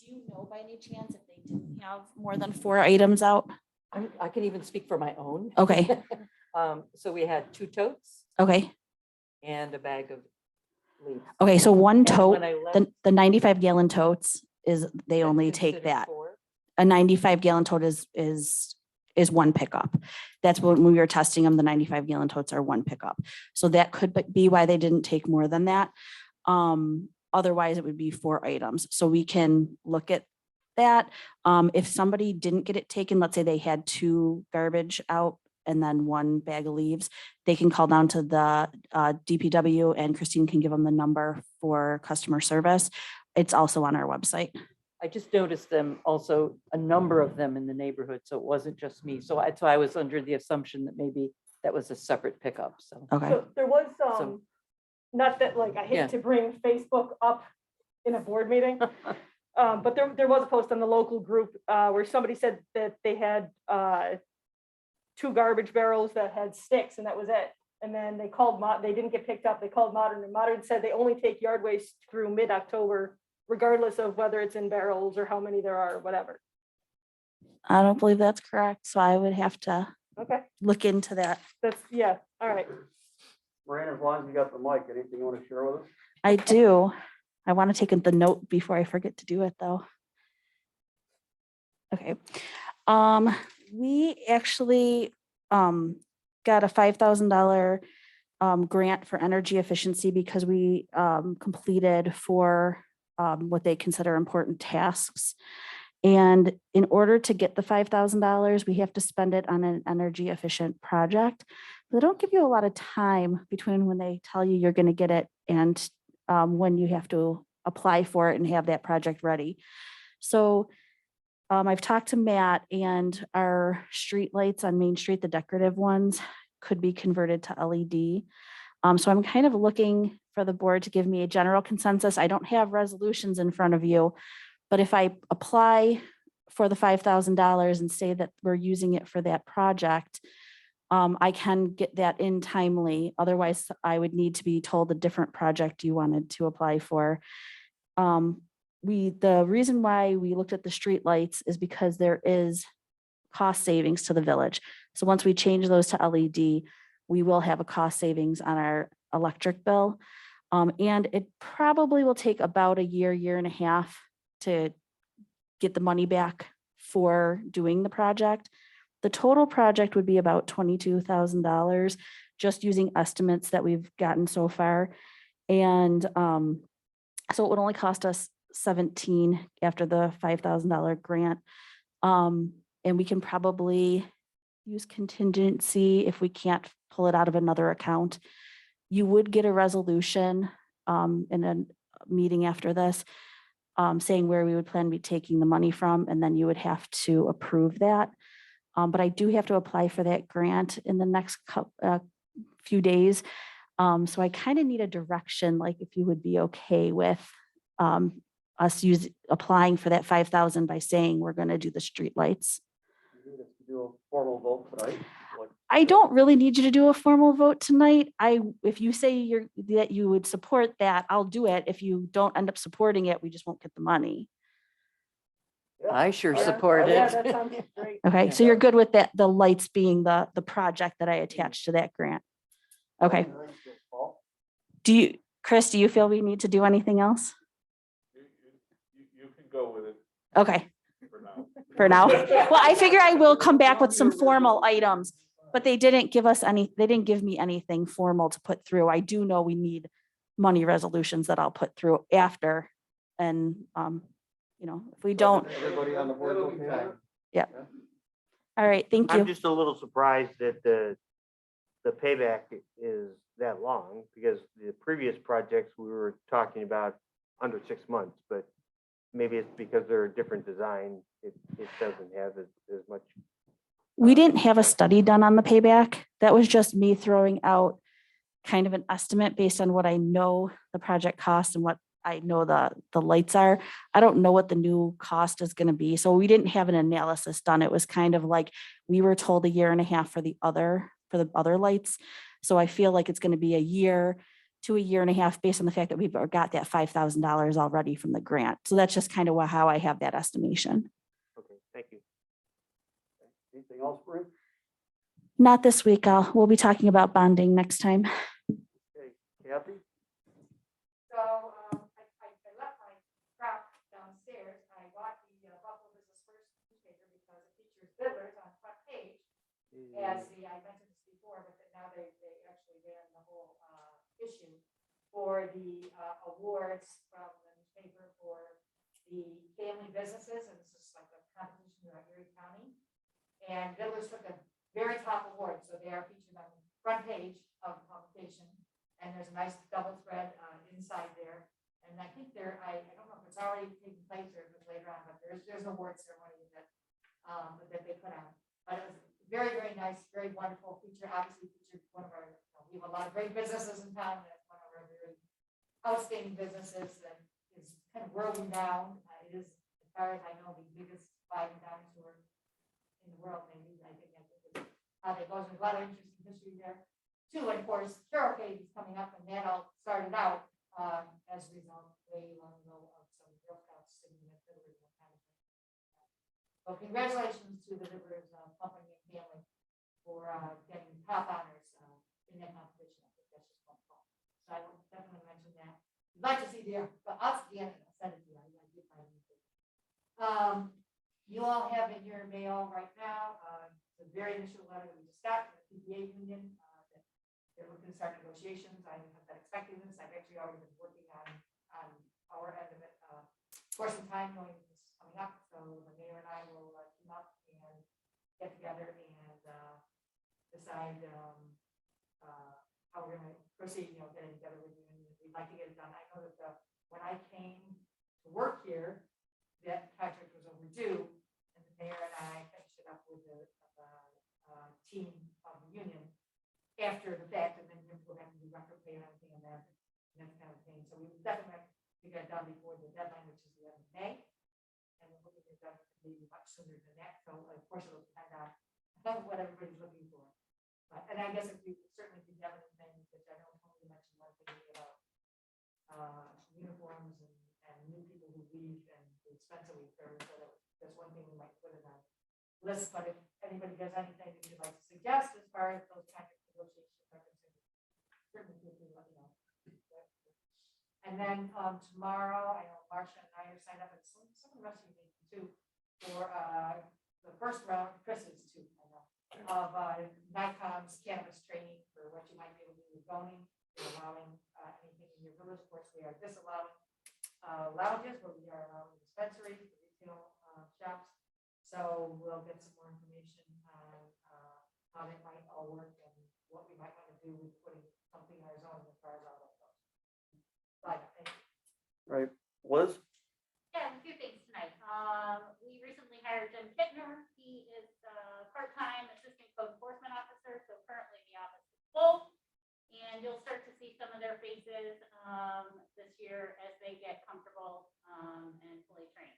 Speaker 2: Do you know by any chance if they didn't have more than 4 items out?
Speaker 3: I can even speak for my own.
Speaker 2: Okay,
Speaker 3: So we had 2 totes
Speaker 2: okay,
Speaker 3: and a bag of leaves.
Speaker 2: okay, so one
Speaker 3: And
Speaker 2: tote,
Speaker 3: when I left,
Speaker 2: the 95 gallon totes is, they
Speaker 3: that's
Speaker 2: only take
Speaker 3: considered
Speaker 2: that.
Speaker 3: 4?
Speaker 2: A 95 gallon tote is one pickup. That's when we were testing them, the 95 gallon totes are one pickup. So that could be why they didn't take more than that. Otherwise it would be 4 items. So we can look at that. If somebody didn't get it taken, let's say they had 2 garbage out and then 1 bag of leaves, they can call down to the DPW and Christine can give them the number for customer service. It's also on our website.
Speaker 3: I just noticed them also, a number of them in the neighborhood, so it wasn't just me. So I was under the assumption that maybe that was a separate pickup, so.
Speaker 2: Okay.
Speaker 8: So there was,
Speaker 3: So-
Speaker 8: not that, like, I
Speaker 3: Yeah.
Speaker 8: hate to bring Facebook up in a board meeting. But there was a post on the local group where somebody said that they had 2 garbage barrels that had sticks and that was it. And then they called, they didn't get picked up. They called Modern and Modern said they only take yard waste through mid-October, regardless of whether it's in barrels or how many there are, or whatever.
Speaker 2: I don't believe that's correct. So I would have to
Speaker 8: Okay,
Speaker 2: look into that.
Speaker 8: that's, yeah, all right.
Speaker 1: Miranda, as long as you got the mic, anything you want to share with us?
Speaker 2: I do. I want to take the note before I forget to do it though. Okay. We actually got a $5,000 grant for energy efficiency because we completed 4 what they consider important tasks. And in order to get the $5,000, we have to spend it on an energy efficient project. They don't give you a lot of time between when they tell you you're going to get it and when you have to apply for it and have that project ready. So I've talked to Matt, and our street lights on Main Street, the decorative ones, could be converted to LED. So I'm kind of looking for the board to give me a general consensus. I don't have resolutions in front of you, but if I apply for the $5,000 and say that we're using it for that project, I can get that in timely. Otherwise, I would need to be told a different project you wanted to apply for. The reason why we looked at the street lights is because there is cost savings to the village. So once we change those to LED, we will have a cost savings on our electric bill. And it probably will take about a year and a half to get the money back for doing the project. The total project would be about $22,000, just using estimates that we've gotten so far. And so it would only cost us $17,000 after the $5,000 grant. And we can probably use contingency if we can't pull it out of another account. You would get a resolution in a meeting after this saying where we would plan to be taking the money from, and then you would have to approve that. But I do have to apply for that grant in the next few days. So I kind of need a direction, like if you would be okay with us applying for that 5,000 by saying we're going to do the street lights.
Speaker 1: You need us to do a formal vote tonight.
Speaker 2: I don't really need you to do a formal vote tonight. If you say that you would support that, I'll do it. If you don't end up supporting it, we just won't get the money.
Speaker 3: I sure
Speaker 8: Yeah,
Speaker 3: support
Speaker 8: yeah,
Speaker 3: it.
Speaker 8: that sounds great.
Speaker 2: Okay, so you're good with that, the lights being the project that I attached to that grant? Okay. Chris, do you feel we need to do anything else?
Speaker 12: You can go with it
Speaker 2: Okay,
Speaker 12: for now.
Speaker 2: for now. Well, I figure I will come back with some formal items, but they didn't give me anything formal to put through. I do know we need money resolutions that I'll put through after. And, if we don't,
Speaker 1: Everybody on the board, okay?
Speaker 2: all right, thank
Speaker 6: I'm
Speaker 2: you.
Speaker 6: just a little surprised that the payback is that long, because the previous projects we were talking about under 6 months, but maybe it's because they're a different design, it doesn't have as much.
Speaker 2: We didn't have a study done on the payback. That was just me throwing out kind of an estimate based on what I know the project costs and what I know the lights are. I don't know what the new cost is going to be. So we didn't have an analysis done. It was kind of like we were told 1.5 years for the other lights. So I feel like it's going to be 1 year to 1.5 years based on the fact that we've got that $5,000 already from the grant. So that's just kind of how I have that estimation.
Speaker 6: Okay, thank you.
Speaker 1: Anything else, Bree?
Speaker 2: Not this week. We'll be talking about bonding next time.
Speaker 1: Okay, Kathy?
Speaker 4: So, I left my crap downstairs, and I bought the Buffalo Business First newspaper because it features Biddler's on the front page. As I mentioned this before, but then now they actually ran the whole issue for the awards from the newspaper for the family businesses, and this is like a competition around Erie County. And Biddler's took the very top award, so they are featured on the front page of the publication. And there's a nice double thread inside there. And I think I don't know if it's already taking place or if it's later on, but there's an award ceremony that they put on. But it was very, very nice, very wonderful feature. Obviously featured one of our, we have a lot of great businesses in town. And it's one of our very outstanding businesses that is kind of world renowned. It is, as far as I know, the biggest buying dinosaur in the world. Maybe I think it's how that goes. There's a lot of interesting history there too. And of course, Carol Cave is coming up, and that all started out as a result way long ago of some Girl Scouts singing at Biddler's and kind of thing. So congratulations to the Biddler's company and family for getting top honors in that competition. I think that's just wonderful. So I will definitely mention that. I'd like to see but I'll scan it. I'll send it to you. I get my you all have in your mail right now the very initial letter we just got from the PTA union. They're looking to start negotiations. I have been expecting this. I've actually already been working on our end of it for some time, knowing this is coming up. So the mayor and I will team up and get together and decide how we're going to proceed. Getting together with you, and we'd like to get it done. I know that when I came to work here, that project was overdue, and the mayor and I finished it up with the team of the union after the fact, and then we'll have to do record pay and everything and that kind of thing. So we definitely have to get it done before the deadline, which is the end of May. And we're hoping to get it done maybe much sooner than that. So of course it'll depend on what everybody's looking for. And I guess if you certainly if you have anything, which I know Tony mentioned one thing about uniforms and new people who leave and the expense that we incur. So that's one thing we might put it on list. But if anybody has anything that you'd like to suggest as far as those kinds of negotiations are concerned, certainly feel free to let me know. And then tomorrow, I know Marcia and I are signed up, and some of the rest of you too, for the first round, Chris is too, I know, of NICOM's cannabis training for what you might be able to do with zoning. They're allowing anything in your village. Of course, we are disallowing lounges, but we are allowing dispensaries, retail shops. So we'll get some more information on how that might all work and what we might want to do with putting something in our zone as far as all that goes. But thank you.
Speaker 1: Right, Liz?
Speaker 14: Yeah, a few things tonight. We recently hired Jim Kittner. He is a part-time assistant code enforcement officer, so currently the office is full. And you'll start to see some of their faces this year as they get comfortable and fully trained.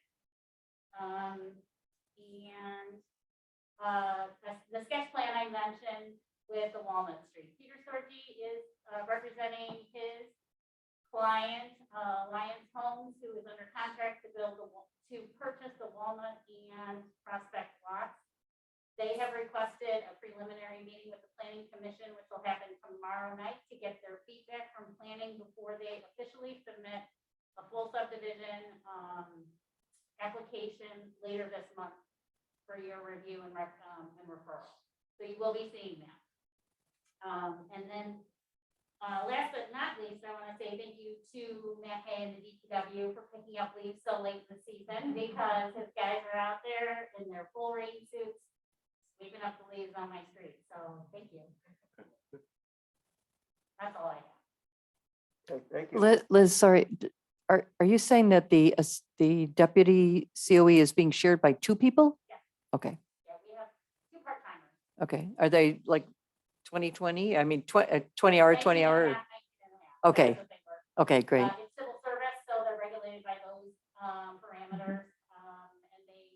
Speaker 14: The sketch plan I mentioned with the Walnut Street. Peter Sorgi is representing his client, Lions Homes, who is under contract to purchase the Walnut and Prospect lots. They have requested a preliminary meeting with the Planning Commission, which will happen tomorrow night, to get their feedback from planning before they officially submit a full subdivision application later this month for your review and referral. So you will be seeing that. And then last but not least, I want to say thank you to Matt Hay and the DPW for picking up leaves so late in the season, because his guys are out there in their full rain suits sweeping up the leaves on my street. So thank you. That's all I have.
Speaker 1: Okay, thank you.
Speaker 3: Liz, sorry, are you saying that the deputy COE is being shared by two people?
Speaker 14: Yes.
Speaker 3: Okay,
Speaker 14: Yeah, we have 2 part-timers.
Speaker 3: okay. Are they like 20/20? I mean, 20 hour, 20 hour?
Speaker 14: 19 and a half, 19 and a half.
Speaker 3: Okay.
Speaker 14: That's what they work.
Speaker 3: Okay, great.
Speaker 14: It's civil service, so they're regulated by those parameters. And they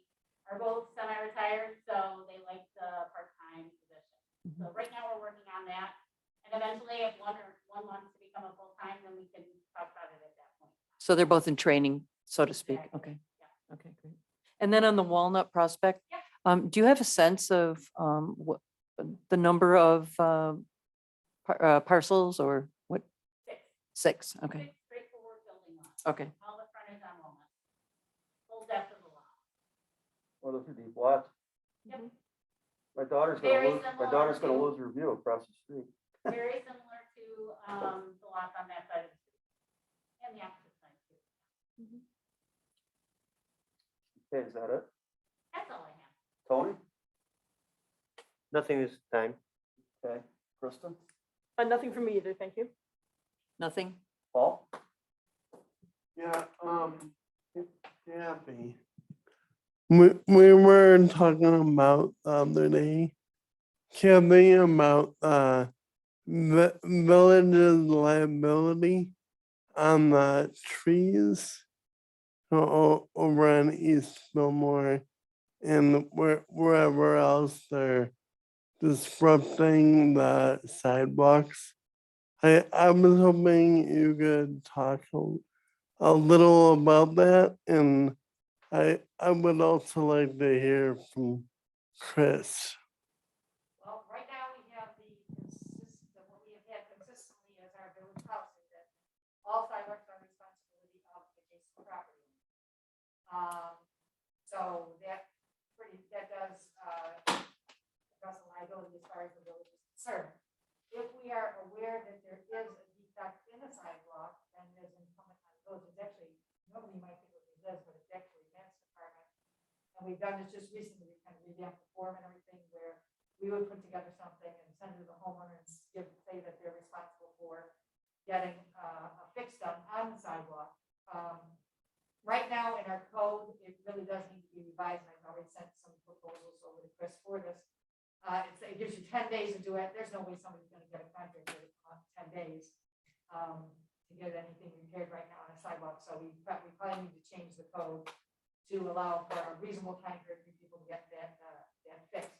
Speaker 14: are both semi-retired, so they like the part-time position. So right now, we're working on that. And eventually, if one wants to become a full-time, then we can talk about it at that point.
Speaker 3: So they're both in training, so to speak.
Speaker 14: Exactly.
Speaker 3: Okay,
Speaker 14: Yeah.
Speaker 3: okay, great. And then on the Walnut Prospect, do you have a sense of what the number of parcels or what?
Speaker 14: 6.
Speaker 3: 6, okay,
Speaker 14: 6 straightforward building lots.
Speaker 3: okay.
Speaker 14: All the frontage on Walnut. Full depth of the lot.
Speaker 1: Well, those are deep lots.
Speaker 14: Yep.
Speaker 1: My daughter's
Speaker 14: Very
Speaker 1: gonna lose, my
Speaker 14: similar
Speaker 1: daughter's gonna
Speaker 14: to-
Speaker 1: lose her view across the street.
Speaker 14: Very similar to the lots on that side of the street. And the opposite side too.
Speaker 1: Okay, is that it?
Speaker 14: That's all I have.
Speaker 1: Tony?
Speaker 6: Nothing this time.
Speaker 1: Okay, Kristen?
Speaker 8: Nothing from me either, thank you.
Speaker 3: Nothing?
Speaker 1: Paul?
Speaker 7: Yeah, Kathy. We were talking about the other day, Kathy, about the village's liability on the trees over on East Fillmore and wherever else they're disrupting the sidewalks. I was hoping you could talk a little about that, and I would also like to hear from Chris.
Speaker 4: Well, right now we have what we have had consistently as our village policy that all sidewalks are responsibility of adjacent property. So that does address the liability as far as the village is concerned. If we are aware that there is a defect in a sidewalk, then there's incumbent on the village. It's actually, nobody might think it was this, but it's actually Matt's department. And we've done this just recently, we kind of revamped the form and everything where we would put together something and send it to the homeowner and say that they're responsible for getting a fix done on the sidewalk. Right now in our code, it really does need to be revised, and I've already sent some proposals over to Chris for this. It gives you 10 days to do it. There's no way somebody's gonna get a contract for 10 days to get anything repaired right now on a sidewalk. So we probably need to change the code to allow for a reasonable time period for people to get that fixed.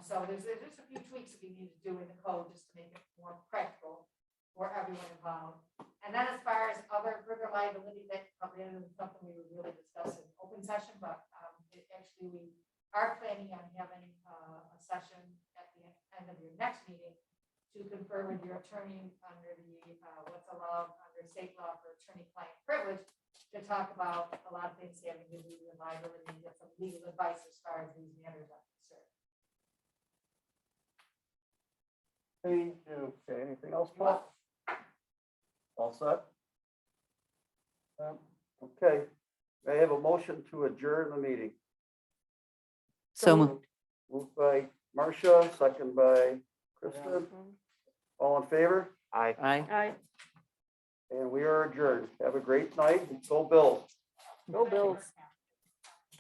Speaker 4: So there's just a few tweaks that we need to do in the code just to make it more practical for everyone involved. And then as far as other further liability, that probably isn't something we would really discuss in open session, but we are planning on having a session at the end of your next meeting to confer with your attorney under the what's allowed under state law for attorney-client privilege to talk about a lot of things having to do with liability and get some legal advice as far as these matters are concerned.
Speaker 1: Okay, anything else, Paul? All set? Okay, I have a motion to adjourn the meeting.
Speaker 3: So moved.
Speaker 1: Moved by Marcia, second by Kristen. All in favor?
Speaker 6: Aye.
Speaker 3: Aye.
Speaker 1: And we are adjourned. Have a great night. Go Bills.
Speaker 8: Go Bills.